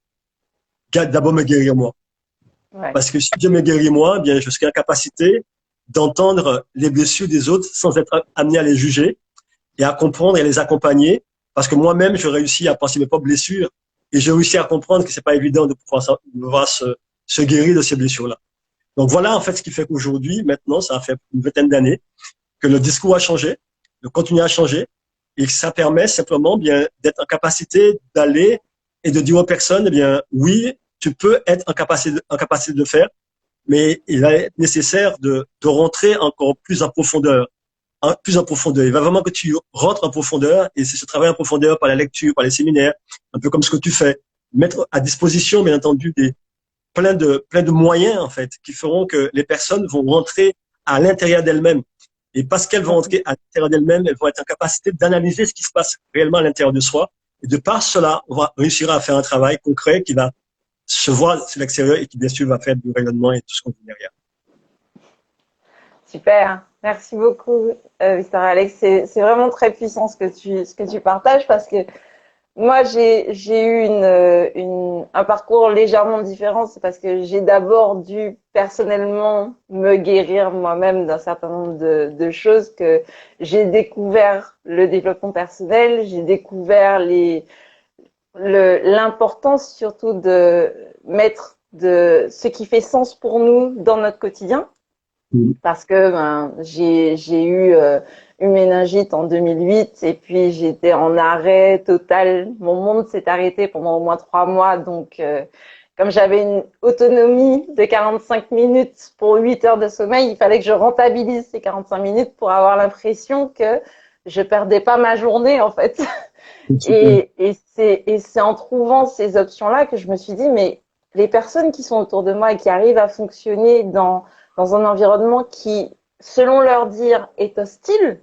me guérir moi. Ouais. Parce que si je me guéris moi, eh bien, je serai en capacité d'entendre les blessures des autres sans être amené à les juger et à comprendre et les accompagner. Parce que moi-même, je réussis à penser mes propres blessures et j'ai réussi à comprendre que c'est pas évident de pouvoir se guérir de ces blessures-là. Donc voilà, en fait, ce qui fait qu'aujourd'hui, maintenant, ça a fait une vingtaine d'années que le discours a changé, le contenu a changé et que ça permet simplement bien d'être en capacité d'aller et de dire aux personnes, eh bien, oui, tu peux être en capacité de le faire, mais il est nécessaire de rentrer encore plus en profondeur. Plus en profondeur. Il va vraiment que tu rentres en profondeur et c'est ce travail en profondeur par la lecture, par les séminaires, un peu comme ce que tu fais. Mettre à disposition, bien entendu, plein de moyens, en fait, qui feront que les personnes vont rentrer à l'intérieur d'elles-mêmes. Et parce qu'elles vont rentrer à l'intérieur d'elles-mêmes, elles vont être en capacité d'analyser ce qui se passe réellement à l'intérieur de soi. Et de par cela, on va réussir à faire un travail concret qui va se voir sur l'extérieur et qui, bien sûr, va faire du rayonnement et tout ce qu'on dit derrière. Super. Merci beaucoup, Victor Alex. C'est vraiment très puissant ce que tu partages parce que moi, j'ai eu un parcours légèrement différent. C'est parce que j'ai d'abord dû personnellement me guérir moi-même d'un certain nombre de choses que j'ai découvert le développement personnel, j'ai découvert l'importance surtout de mettre de ce qui fait sens pour nous dans notre quotidien. Parce que j'ai eu une méningite en 2008 et puis j'étais en arrêt total. Mon monde s'est arrêté pendant au moins 3 mois. Donc, comme j'avais une autonomie de 45 minutes pour 8 heures de sommeil, il fallait que je rentabilise ces 45 minutes pour avoir l'impression que je perdais pas ma journée en fait. Et c'est en trouvant ces options-là que je me suis dit, mais les personnes qui sont autour de moi et qui arrivent à fonctionner dans un environnement qui, selon leur dire, est hostile,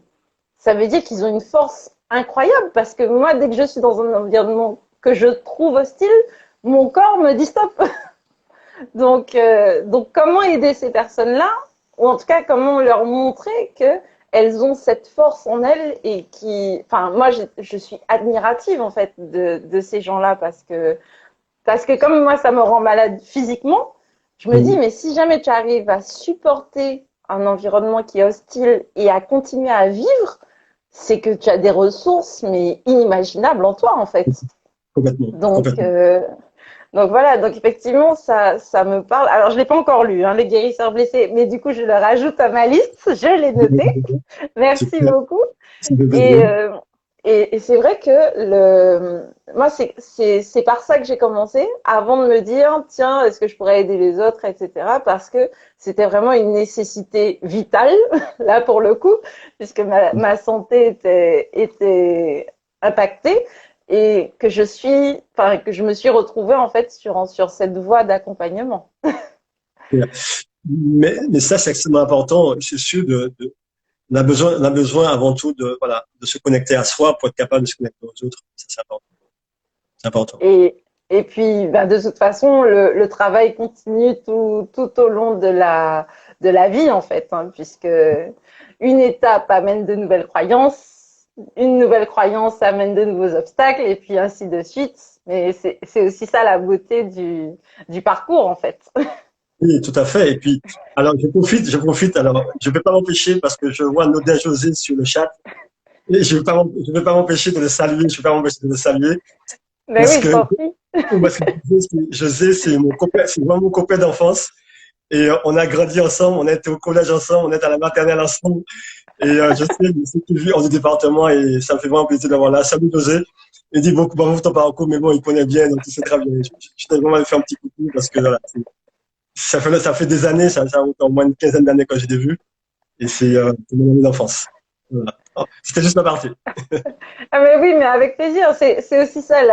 ça veut dire qu'ils ont une force incroyable parce que moi, dès que je suis dans un environnement que je trouve hostile, mon corps me dit stop. Donc, comment aider ces personnes-là, ou en tout cas, comment leur montrer qu'elles ont cette force en elles et moi, je suis admirative en fait de ces gens-là parce que comme moi, ça me rend malade physiquement. Je me dis, mais si jamais tu arrives à supporter un environnement qui est hostile et à continuer à vivre, c'est que tu as des ressources, mais inimaginables en toi, en fait. Complètement. Donc voilà, donc effectivement, ça me parle. Alors, je l'ai pas encore lu, Les guérisseurs blessés, mais du coup, je le rajoute à ma liste. Je l'ai noté. Merci beaucoup. et c'est vrai que moi, c'est par ça que j'ai commencé, avant de me dire, tiens, est-ce que je pourrais aider les autres, etc. Parce que c'était vraiment une nécessité vitale, là, pour le coup, puisque ma santé était impactée et que je me suis retrouvée, en fait, sur cette voie d'accompagnement. Mais ça, c'est extrêmement important. C'est sûr on a besoin avant tout voilà, de se connecter à soi pour être capable de se connecter aux autres. Ça, c'est important. C'est important. Et puis, bah, de toute façon, le travail continue tout au long de la vie, en fait, hein, puisque une étape amène de nouvelles croyances, une nouvelle croyance amène de nouveaux obstacles, et puis ainsi de suite. Mais c'est aussi ça la beauté du parcours, en fait. Oui, tout à fait. Et puis, alors, je profite. Alors, je ne vais pas m'empêcher parce que je vois Noda José sur le chat. Et je vais pas m'empêcher de le saluer. Je vais pas m'empêcher de le saluer Ben parce oui, je que, t'en prie. parce que José, c'est mon copain, c'est vraiment mon copain d'enfance. Et on a grandi ensemble, on a été au collège ensemble, on est à la maternelle ensemble. Et je sais qu'il vit hors du département et ça me fait vraiment plaisir d'avoir là. Salut José. Il dit beaucoup bravo pour ton parcours, mais bon, il connaît bien, donc il sait très bien. Je t'ai vraiment fait un petit coucou parce que voilà, ça fait des années, ça a au moins une quinzaine d'années quand j'ai vu. Et c'est mon ami d'enfance. Voilà. Oh, c'était juste ma partie. Ah mais oui, mais avec plaisir. C'est aussi ça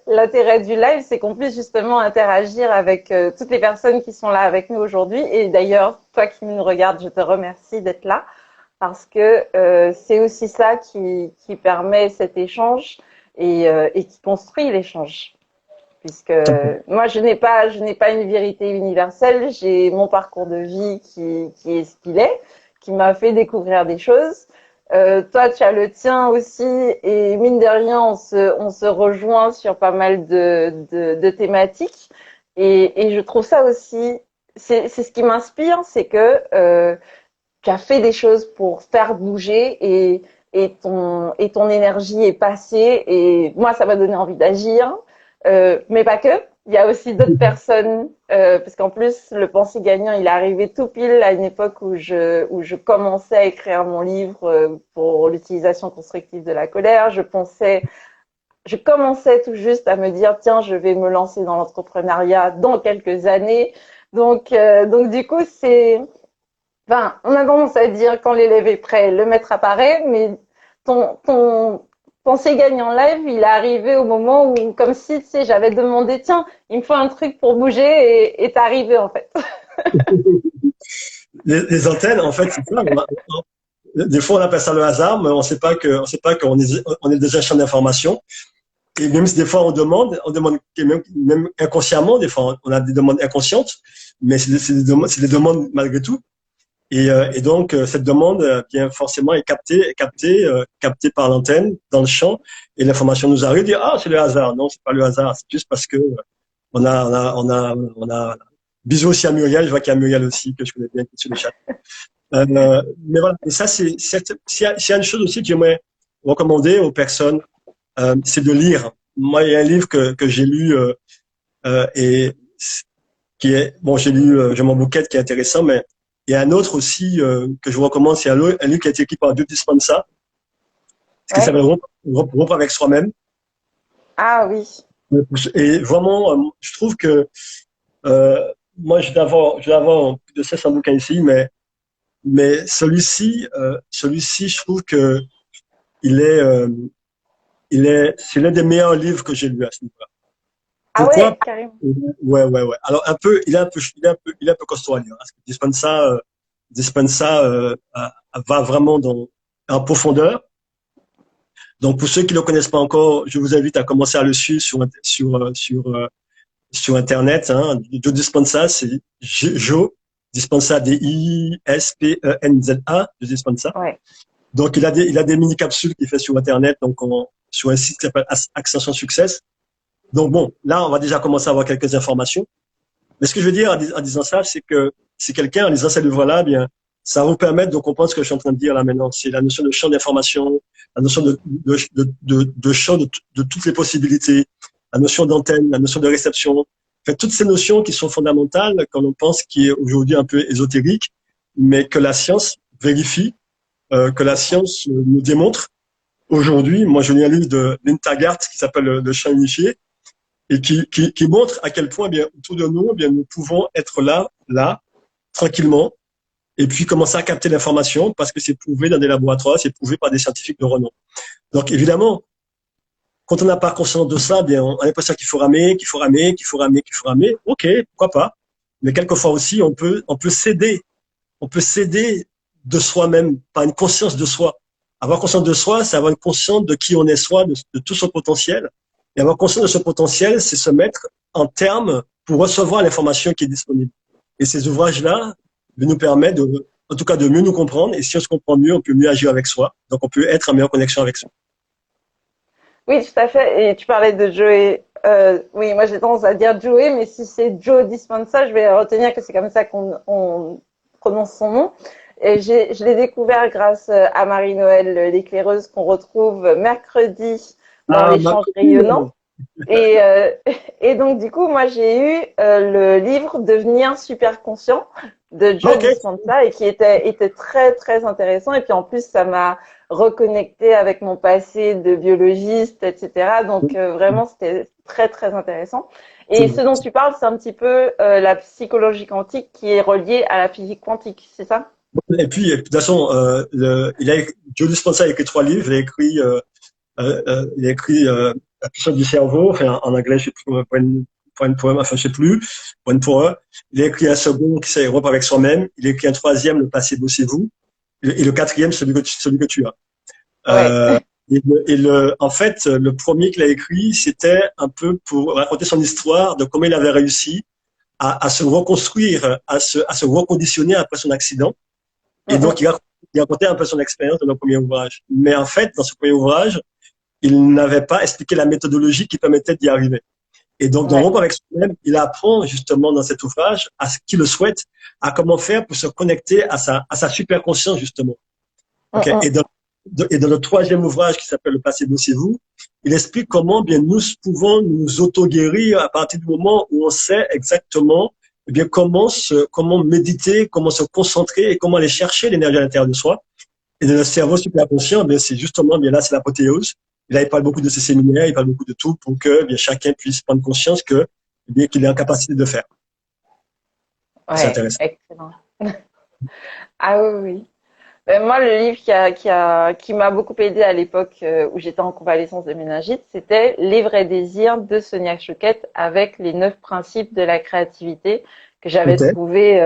l'intérêt du live, c'est qu'on puisse justement interagir avec toutes les personnes qui sont là avec nous aujourd'hui. Et d'ailleurs, toi qui nous regardes, je te remercie d'être là parce que c'est aussi ça qui permet cet échange et qui construit l'échange. Puisque moi, je n'ai pas une vérité universelle. J'ai mon parcours de vie qui est ce qu'il est, qui m'a fait découvrir des choses. Toi, tu as le tien aussi, et mine de rien, on se rejoint sur pas mal de thématiques. Et je trouve ça aussi, c'est ce qui m'inspire, c'est que tu as fait des choses pour faire bouger et ton énergie est passée. Et moi, ça m'a donné envie d'agir, mais pas que. Il y a aussi d'autres personnes, parce qu'en plus, le Pensée gagnant, il est arrivé tout pile à une époque où je commençais à écrire mon livre pour l'utilisation constructive de la colère. Je commençais tout juste à me dire, tiens, je vais me lancer dans l'entrepreneuriat dans quelques années. Donc du coup, enfin, on a tendance à dire quand l'élève est prêt, le maître apparaît, mais ton pensée gagnant live, il est arrivé au moment où, comme si, tu sais, j'avais demandé, tiens, il me faut un truc pour bouger et t'es arrivé, en fait. Les antennes, en fait, c'est ça. Des fois, on appelle ça le hasard, mais on sait pas on est déjà un champ d'information. Et même si des fois on demande même inconsciemment, des fois on a des demandes inconscientes, mais c'est des demandes malgré tout. Et donc cette demande bien forcément est captée par l'antenne dans le champ, et l'information nous arrive, dit ah c'est le hasard. Non, c'est pas le hasard, c'est juste parce que on a bisous aussi à Muriel, je vois qu'il y a Muriel aussi que je connais bien qui est sur le chat. Mais voilà, et ça s'il y a une chose aussi que j'aimerais recommander aux personnes, c'est de lire. Moi, il y a un livre que j'ai lu et qui est bon, j'ai lu Je m'en bouquette qui est intéressant, mais il y a un autre aussi que je vous recommande, c'est un livre qui a été écrit par Joe Dispenza, ce qui Ouais. s'appelle Rompre avec soi-même. Ah oui. Et vraiment, je trouve que moi, je vais avoir plus de 500 bouquins ici, mais celui-ci, je trouve que il est, euh, c'est l'un des meilleurs livres que j'ai lu à ce niveau-là. Ah Pourquoi? ouais, carrément. Ouais. Alors il est un peu costaud à lire. Parce que Dispensa va vraiment en profondeur. Donc pour ceux qui ne le connaissent pas encore, je vous invite à commencer à le suivre sur Internet. Hein. Joe Dispenza, c'est Joe Dispenza, Dispenza, Joe Dispenza. Ouais. Donc il a des mini capsules qu'il fait sur Internet, donc sur un site qui s'appelle Ascension Success. Donc bon, là on va déjà commencer à avoir quelques informations. Mais ce que je veux dire en disant ça, c'est que si quelqu'un, en lisant ce livre-là, bien, ça va vous permettre de comprendre ce que je suis en train de dire là maintenant. C'est la notion de champ d'information, la notion de champ de toutes les possibilités, la notion d'antenne, la notion de réception. En fait, toutes ces notions qui sont fondamentales quand on pense qui est aujourd'hui un peu ésotérique, mais que la science vérifie, que la science nous démontre aujourd'hui, moi, je lis un livre de Lynn Taggart qui s'appelle Le champ unifié et qui montre à quel point, eh bien, autour de nous, eh bien, nous pouvons être là, tranquillement, et puis commencer à capter l'information parce que c'est prouvé dans des laboratoires, c'est prouvé par des scientifiques de renom. Donc, évidemment, quand on n'a pas conscience de ça, eh bien, on a l'impression qu'il faut ramer, qu'il faut ramer, qu'il faut ramer, qu'il faut ramer. OK, pourquoi pas. Mais quelquefois aussi, on peut céder. On peut céder de soi-même, par une conscience de soi. Avoir conscience de soi, c'est avoir une conscience de qui on est soi, de tout son potentiel. Et avoir conscience de ce potentiel, c'est se mettre en termes pour recevoir l'information qui est disponible. Et ces ouvrages-là nous permettent en tout cas, de mieux nous comprendre. Et si on se comprend mieux, on peut mieux agir avec soi. Donc, on peut être en meilleure connexion avec soi. Oui, tout à fait. Et tu parlais de Joe. Oui, moi j'ai tendance à dire Joe, mais si c'est Joe Dispenza, je vais retenir que c'est comme ça qu'on prononce son nom. Et je l'ai découvert grâce à Marie-Noël l'éclaireuse qu'on retrouve mercredi dans l'échange rayonnant. Et donc du coup, moi j'ai eu le livre Devenir super conscient de Joe Dispenza et qui était très très intéressant. Et puis en plus, ça m'a reconnecté avec mon passé de biologiste, etc. Donc vraiment, c'était très très intéressant. Et ce dont tu parles, c'est un petit peu la psychologie quantique qui est reliée à la physique quantique, c'est ça? Et puis, de toute façon, Joe Dispenza a écrit 3 livres. Il a écrit La puissance du cerveau, enfin, en anglais, je sais plus, point poème, enfin, je sais plus, point power. Il a écrit un second qui s'est Europe avec soi-même. Il a écrit un troisième, Le placebo, c'est vous. Et le quatrième, celui que tu as. Ouais. En fait, le premier qu'il a écrit, c'était un peu pour raconter son histoire de comment il avait réussi à se reconstruire, à se reconditionner après son accident. Et donc, il racontait un peu son expérience dans le premier ouvrage. Mais en fait, dans ce premier ouvrage, il n'avait pas expliqué la méthodologie qui permettait d'y arriver. Et donc, dans Rompre avec soi-même, il apprend justement dans cet ouvrage, à ce qu'il le souhaite, à comment faire pour se connecter à sa super conscience, justement. Okay. Et dans le troisième ouvrage qui s'appelle Le placebo, c'est vous, il explique comment bien nous pouvons nous auto-guérir à partir du moment où on sait exactement eh bien comment méditer, comment se concentrer et comment aller chercher l'énergie à l'intérieur de soi. Et dans le cerveau super conscient, bien c'est justement bien là c'est l'apothéose. Et là il parle beaucoup de ses séminaires, il parle beaucoup de tout pour que bien chacun puisse prendre conscience que eh bien qu'il est en capacité de faire. Ouais, c'est intéressant. Excellent. Ah oui, oui. Moi, le livre qui m'a beaucoup aidé à l'époque où j'étais en convalescence de méningite, c'était Les vrais désirs de Sonia Choquette avec les 9 principes de la créativité que j'avais trouvé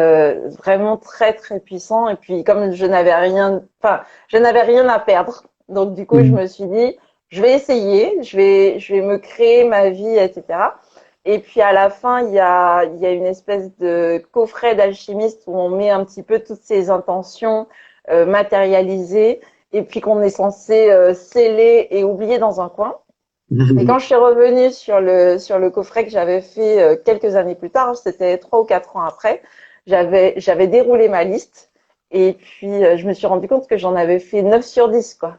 vraiment très très puissant. Et puis comme je n'avais rien à perdre, donc du coup je me suis dit je vais essayer, je vais me créer ma vie, etc. Et puis à la fin il y a une espèce de coffret d'alchimiste où on met un petit peu toutes ses intentions matérialisé et puis qu'on est censé sceller et oublier dans un coin. Et quand je suis revenue sur le coffret que j'avais fait quelques années plus tard, c'était 3 ou 4 ans après, j'avais déroulé ma liste et puis je me suis rendu compte que j'en avais fait 9 sur 10 quoi.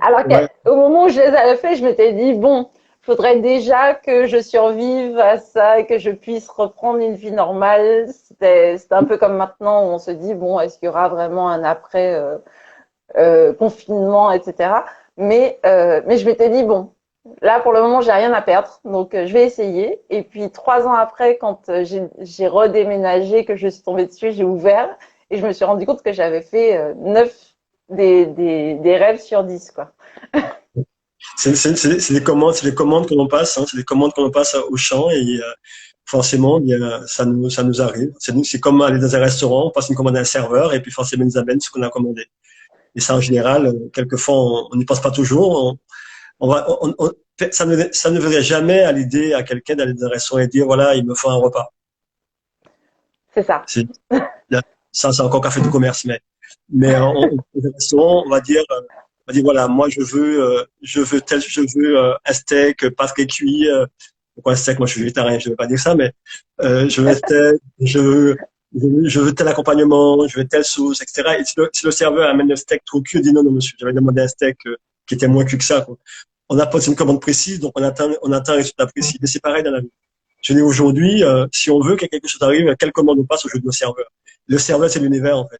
Alors qu'au moment où je les avais fait, je m'étais dit bon, faudrait déjà que je survive à ça et que je puisse reprendre une vie normale. C'était un peu comme maintenant où on se dit bon, est-ce qu'il y aura vraiment un après confinement, etc. Mais je m'étais dit bon, là pour le moment j'ai rien à perdre, donc je vais essayer. Et puis 3 ans après, quand j'ai redéménagé, que je suis tombée dessus, j'ai ouvert et je me suis rendu compte que j'avais fait 9 des rêves sur 10 quoi. C'est des commandes que l'on passe, c'est des commandes que l'on passe au champ et forcément, ça nous arrive. C'est comme aller dans un restaurant, on passe une commande à un serveur et puis forcément ils nous amènent ce qu'on a commandé. Et ça, en général, quelquefois, on n'y pense pas toujours. Ça ne verrait jamais à l'idée à quelqu'un d'aller dans un restaurant et dire voilà, il me faut un repas. C'est ça. Ça, c'est encore qu'à faire du commerce, mais au restaurant, on va dire voilà, moi je veux un steak pas très cuit. Pourquoi un steak? Moi je suis végétarien, je ne vais pas dire ça, mais je veux un steak, je veux tel accompagnement, je veux telle sauce, etc. Et si le serveur amène le steak trop cuit, on dit non monsieur, j'avais demandé un steak qui était moins cuit que ça, quoi. On a posé une commande précise, donc on attend un résultat précis. Mais c'est pareil dans la vie. Je dis aujourd'hui, si on veut que quelque chose arrive, quelle commande on passe aujourd'hui au serveur? Le serveur, c'est l'univers, en fait.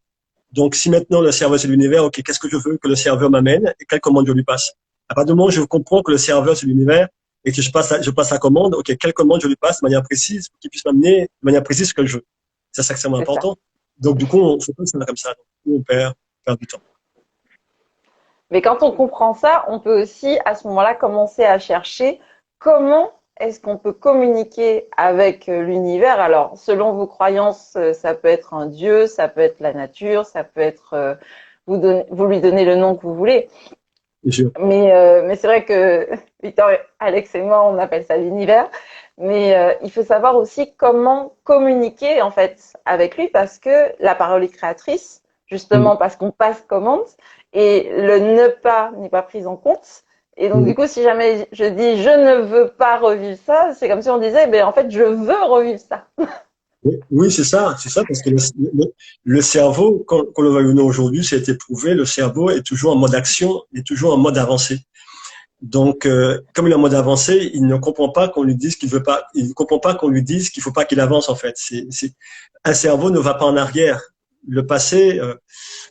Donc, si maintenant le serveur c'est l'univers, ok, qu'est-ce que je veux que le serveur m'amène et quelle commande je lui passe? À partir du moment où je comprends que le serveur c'est l'univers et que je passe la commande, ok, quelle commande je lui passe de manière précise pour qu'il puisse m'amener de manière précise ce que je veux. Ça, c'est extrêmement C'est ça. important. Donc, du coup, on fait pas ça comme ça. Donc, on perd du temps. Mais quand on comprend ça, on peut aussi à ce moment-là commencer à chercher comment est-ce qu'on peut communiquer avec l'univers. Alors, selon vos croyances, ça peut être un dieu, ça peut être la nature, ça peut être vous lui donnez le nom que vous voulez. Bien sûr. Mais c'est vrai que Victor, Alex et moi, on appelle ça l'univers. Mais il faut savoir aussi comment communiquer en fait avec lui parce que la parole est créatrice, Mm. justement parce qu'on passe commande et le ne pas n'est pas pris en compte. Et donc Mm. du coup, si jamais je dis je ne veux pas revivre ça, c'est comme si on disait, ben en fait, je veux revivre ça. Oui, c'est ça, parce que le cerveau, qu'on le veuille ou non aujourd'hui, ça a été prouvé, le cerveau est toujours en mode action, est toujours en mode avancé. Donc, comme il est en mode avancé, il ne comprend pas qu'on lui dise qu'il veut pas, il ne comprend pas qu'on lui dise qu'il faut pas qu'il avance en fait. Un cerveau ne va pas en arrière. Le passé,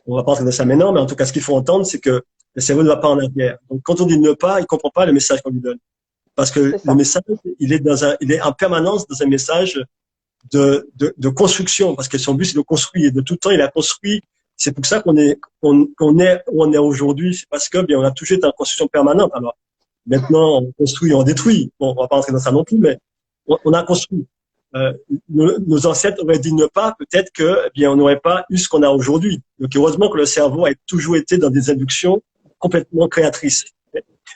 on va pas entrer dans ça maintenant, mais en tout cas, ce qu'il faut entendre, c'est que le cerveau ne va pas en arrière. Donc, quand on dit ne pas, il comprend pas le message qu'on lui donne, parce que C'est le ça. message, il est en permanence dans un message de construction, parce que son but c'est de construire. Et de tout temps, il a construit. C'est pour ça qu'on est où on est aujourd'hui. C'est parce que bien on a toujours été en construction permanente. Alors maintenant, on construit, on détruit. Bon, on va pas entrer dans ça non plus, mais on a construit. Nos ancêtres auraient dit ne pas, peut-être que eh bien on n'aurait pas eu ce qu'on a aujourd'hui. Donc heureusement que le cerveau a toujours été dans des inductions complètement créatrices.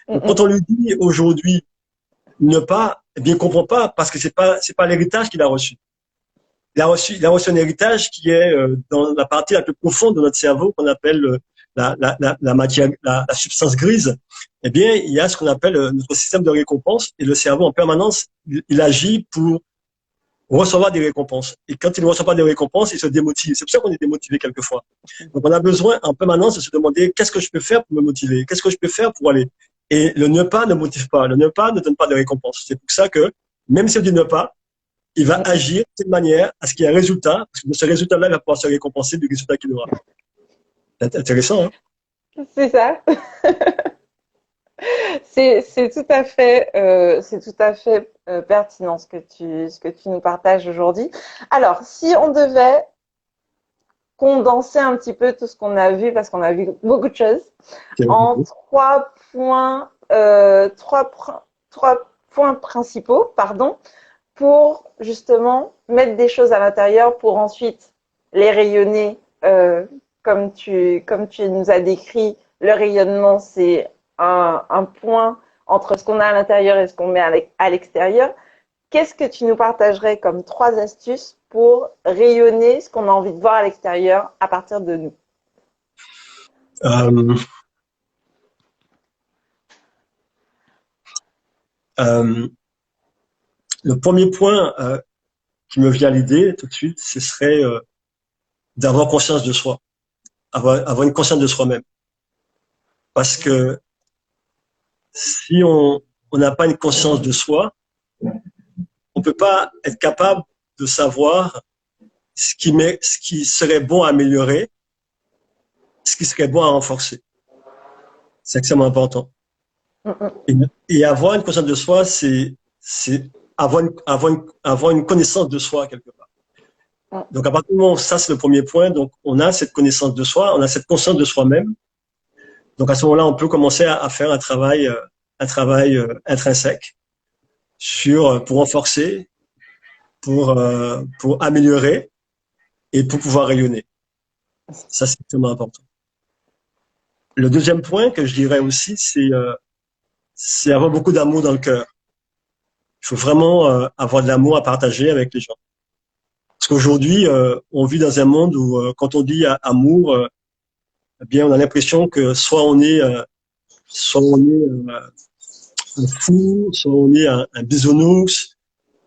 Mm Donc quand -mm. on lui dit aujourd'hui ne pas, eh bien il comprend pas parce que c'est pas l'héritage qu'il a reçu. Il a reçu un héritage qui est dans la partie la plus profonde de notre cerveau qu'on appelle la matière, la substance grise. Eh bien, il y a ce qu'on appelle notre système de récompense et le cerveau en permanence, il agit pour recevoir des récompenses. Et quand il ne reçoit pas des récompenses, il se démotive. C'est pour ça qu'on est démotivé quelquefois. Donc, on a besoin en permanence de se demander qu'est-ce que je peux faire pour me motiver? Qu'est-ce que je peux faire pour aller? Et le ne pas ne motive pas. Le ne pas ne donne pas de récompense. C'est pour ça que, même si on dit ne pas, il va agir de telle manière à ce qu'il y ait un résultat, parce que de ce résultat-là, il va pouvoir se récompenser du résultat qu'il aura. C'est intéressant, hein? C'est ça. C'est tout à fait pertinent ce que tu nous partages aujourd'hui. Alors, si on devait condenser un petit peu tout ce qu'on a vu, parce qu'on a vu beaucoup de choses, en trois points, trois points principaux, pardon, pour justement mettre des choses à l'intérieur pour ensuite les rayonner comme tu nous as décrit. Le rayonnement, c'est un point entre ce qu'on a à l'intérieur et ce qu'on met à l'extérieur. Qu'est-ce que tu nous partagerais comme trois astuces pour rayonner ce qu'on a envie de voir à l'extérieur à partir de nous? Euh, euh, le premier point qui me vient à l'idée tout de suite, ce serait d'avoir conscience de soi, avoir une conscience de soi-même. Parce que si on n'a pas une conscience de soi, on peut pas être capable de savoir ce qui serait bon à améliorer, ce qui serait bon à renforcer. C'est extrêmement important. Et avoir une conscience de soi, c'est avoir une connaissance de soi quelque part. Donc à partir du moment où ça c'est le premier point, donc on a cette connaissance de soi, on a cette conscience de soi-même. Donc à ce moment-là, on peut commencer à faire un travail intrinsèque pour renforcer, pour améliorer et pour pouvoir rayonner. Ça c'est extrêmement important. Le deuxième point que je dirais aussi, c'est avoir beaucoup d'amour dans le cœur. Il faut vraiment avoir de l'amour à partager avec les gens. Parce qu'aujourd'hui, on vit dans un monde où quand on dit amour, eh bien, on a l'impression que soit on est un fou, soit on est un bisounours,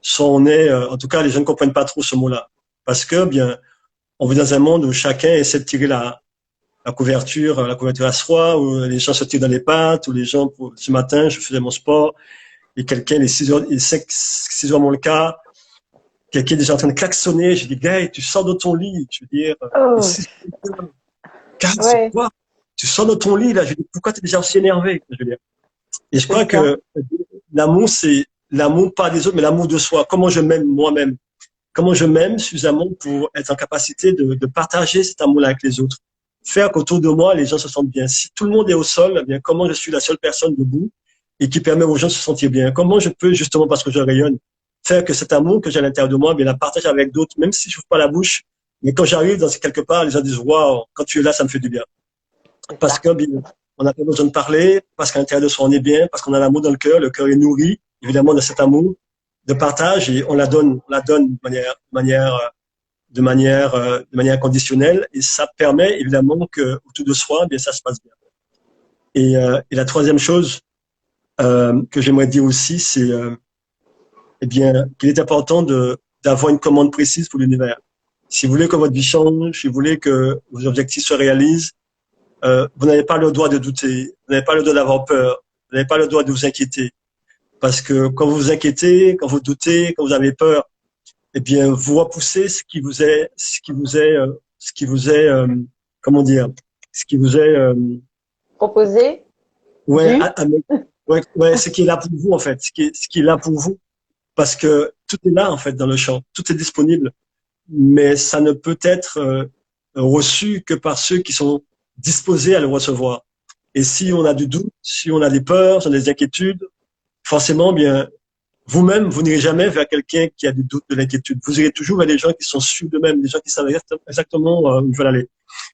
soit on est, en tout cas, les gens ne comprennent pas trop ce mot-là. Parce que, bien, on vit dans un monde où chacun essaie de tirer la couverture à soi, où les gens se tirent dans les pattes, où les gens, ce matin, je faisais mon sport, et quelqu'un, les 6 heures mon cas, quelqu'un est déjà en train de klaxonner, je dis, gars, tu sors de ton lit, je veux dire, Oh, Casse, Ouais, quoi? Tu sors de ton lit, là. Je dis, pourquoi tu es déjà aussi énervé? Je veux dire. Et je c'est crois ça. que l'amour, c'est l'amour pas des autres, mais l'amour de soi. Comment je m'aime moi-même? Comment je m'aime suffisamment pour être en capacité de partager cet amour-là avec les autres? Faire qu'autour de moi, les gens se sentent bien. Si tout le monde est au sol, eh bien, comment je suis la seule personne debout et qui permet aux gens de se sentir bien? Comment je peux, justement, parce que je rayonne, faire que cet amour que j'ai à l'intérieur de moi, bien, la partage avec d'autres, même si je n'ouvre pas la bouche. Mais quand j'arrive dans quelque part, les gens disent, waouh, quand tu es là, ça me fait du bien. C'est Parce ça. que, bien, on n'a pas besoin de parler, parce qu'à l'intérieur de soi, on est bien, parce qu'on a l'amour dans le cœur est nourri, évidemment, de cet amour de partage et on la donne de manière conditionnelle et ça permet évidemment que autour de soi, bien, ça se passe bien. Et la troisième chose que j'aimerais dire aussi, c'est eh bien qu'il est important d'avoir une commande précise pour l'univers. Si vous voulez que votre vie change, si vous voulez que vos objectifs se réalisent, vous n'avez pas le droit de douter, vous n'avez pas le droit d'avoir peur, vous n'avez pas le droit de vous inquiéter. Parce que quand vous vous inquiétez, quand vous doutez, quand vous avez peur, eh bien, vous repoussez comment dire, ce qui vous est, Proposer, ouais, du, ouais, ce qui est là pour vous, en fait, ce qui est là pour vous. Parce que tout est là, en fait, dans le champ. Tout est disponible. Mais ça ne peut être reçu que par ceux qui sont disposés à le recevoir. Et si on a du doute, si on a des peurs, si on a des inquiétudes, forcément, bien, vous-même, vous n'irez jamais vers quelqu'un qui a du doute, de l'inquiétude. Vous irez toujours vers des gens qui sont sûrs d'eux-mêmes, des gens qui savent exactement où ils veulent aller.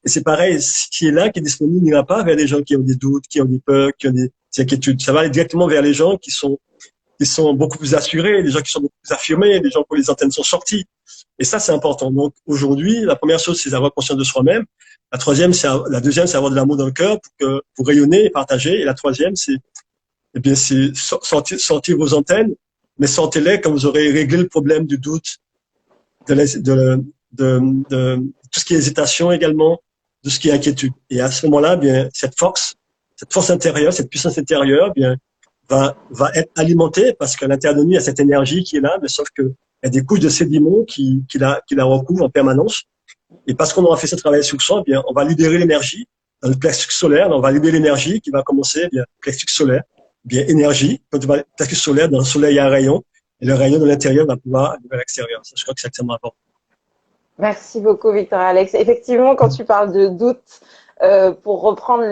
Et c'est pareil, ce qui est là, qui est disponible, n'ira pas vers des gens qui ont des doutes, qui ont des peurs, qui ont des inquiétudes. Ça va aller directement vers les gens qui sont beaucoup plus assurés, des gens qui sont beaucoup plus affirmés, des gens pour les antennes sont sorties. Et ça, c'est important. Donc, aujourd'hui, la première chose, c'est d'avoir conscience de soi-même. La deuxième, c'est avoir de l'amour dans le cœur pour rayonner et partager. Et la troisième, eh bien, c'est sortir vos antennes, mais sortez-les quand vous aurez réglé le problème du doute, de, de tout ce qui est hésitation également, de ce qui est inquiétude. Et à ce moment-là, bien, cette force intérieure, cette puissance intérieure, bien, va être alimentée parce qu'à l'intérieur de nous, il y a cette énergie qui est là, mais sauf que il y a des couches de sédiments qui la recouvrent en permanence. Et parce qu'on aura fait ce travail sur soi, bien, on va libérer l'énergie dans le plexus solaire, on va libérer l'énergie qui va commencer, bien, plexus solaire, bien, énergie. Quand tu vas plexus solaire, dans le soleil, il y a un rayon, et le rayon de l'intérieur va pouvoir aller vers l'extérieur. Ça, je crois que c'est extrêmement important. merci beaucoup, Victor Alex. Effectivement, quand tu parles de doute, pour reprendre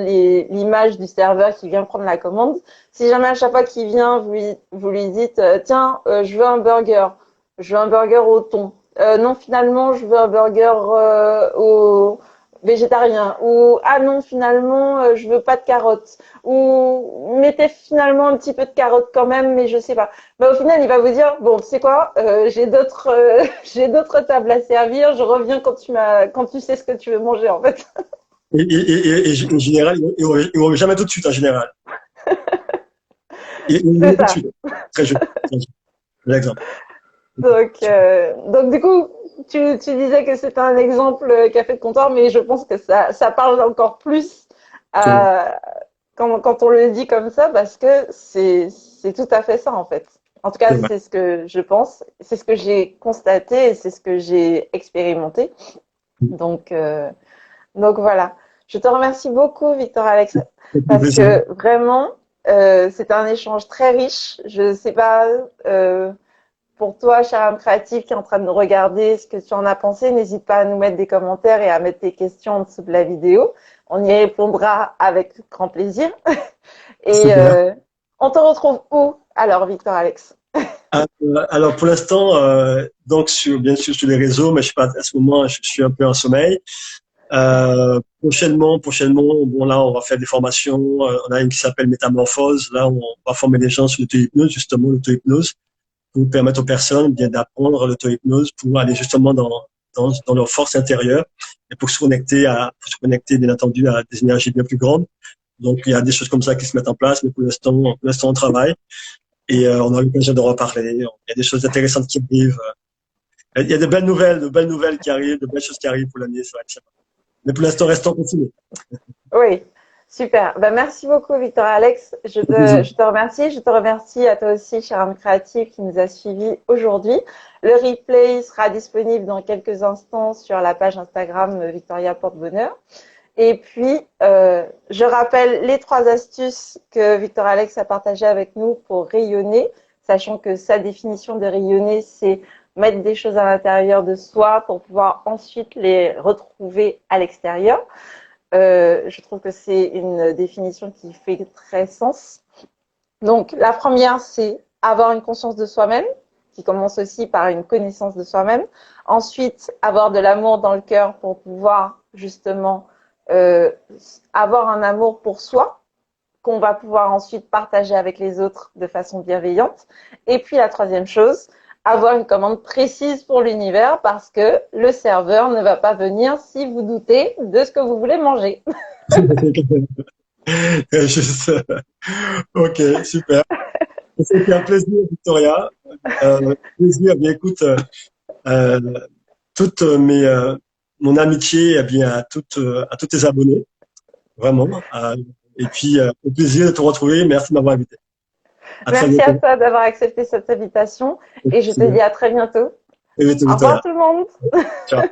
l'image du serveur qui vient prendre la commande, si jamais à chaque fois qu'il vient, vous lui dites, tiens, je veux un burger, je veux un burger au thon. Non, finalement, je veux un burger au végétarien. Ou ah non, finalement, je veux pas de carottes. Ou mettez finalement un petit peu de carottes quand même, mais je sais pas. Bah, au final, il va vous dire, bon, tu sais quoi, j'ai d'autres tables à servir. Je reviens quand tu sais ce que tu veux manger en fait. En général, ils ne reviennent jamais tout de suite, en général. Ils C'est reviennent tout de ça. suite. Très joli. Très joli. L'exemple. Donc du coup, tu disais que c'était un exemple café de comptoir, mais je pense que ça parle encore plus Absolument. quand on le dit comme ça, parce que c'est tout à fait ça en fait. En tout cas, C'est vrai. c'est ce que je pense, c'est ce que j'ai constaté et c'est ce que j'ai expérimenté. Donc, euh, donc voilà. Je te remercie beaucoup, Victor Alex, C'est un parce plaisir. que vraiment, c'était un échange très riche. Je sais pas. Pour toi, cher âme créative qui est en train de nous regarder, ce que tu en as pensé, n'hésite pas à nous mettre des commentaires et à mettre tes questions en dessous de la vidéo. On y répondra avec grand plaisir. Et Super. on te retrouve où alors, Victor Alex? Alors, pour l'instant, donc, bien sûr, sur les réseaux, mais je sais pas, à ce moment, je suis un peu en sommeil. Prochainement, bon, là, on va faire des formations. On a une qui s'appelle Métamorphose. Là, on va former des gens sur l'auto-hypnose, justement, l'auto-hypnose, pour permettre aux personnes bien d'apprendre l'auto-hypnose pour aller justement dans leur force intérieure et pour se connecter, bien entendu, à des énergies bien plus grandes. Donc, il y a des choses comme ça qui se mettent en place, mais pour l'instant, on travaille et on a l'occasion de reparler. Il y a des choses intéressantes qui arrivent. Il y a de belles nouvelles qui arrivent, de belles choses qui arrivent pour l'année. C'est vrai que c'est vrai. Mais pour l'instant, restons confinés. Oui, super. Ben, merci beaucoup, Victor Alex. Je te remercie. Je te remercie à toi aussi, cher âme créative, qui nous a suivis aujourd'hui. Le replay sera disponible dans quelques instants sur la page Instagram Victoria Porte-Bonheur. Et puis, je rappelle les 3 astuces que Victor Alex a partagées avec nous pour rayonner, sachant que sa définition de rayonner, c'est mettre des choses à l'intérieur de soi pour pouvoir ensuite les retrouver à l'extérieur. Je trouve que c'est une définition qui fait très sens. Donc, la première, c'est avoir une conscience de soi-même, qui commence aussi par une connaissance de soi-même. Ensuite, avoir de l'amour dans le cœur pour pouvoir justement avoir un amour pour soi, qu'on va pouvoir ensuite partager avec les autres de façon bienveillante. Et puis, la troisième chose, avoir une commande précise pour l'univers parce que le serveur ne va pas venir si vous doutez de ce que vous voulez manger. Juste, ok, super. C'était un plaisir, Victoria. Plaisir. Bien, écoute, euh, toute mon amitié, eh bien, à tous tes abonnés, vraiment. Et puis, au plaisir de te retrouver. Merci de m'avoir invité. À très Merci à bientôt. toi d'avoir accepté cette invitation et je te dis à très bientôt. Et bientôt, Au revoir Victoria. tout le monde. Ciao.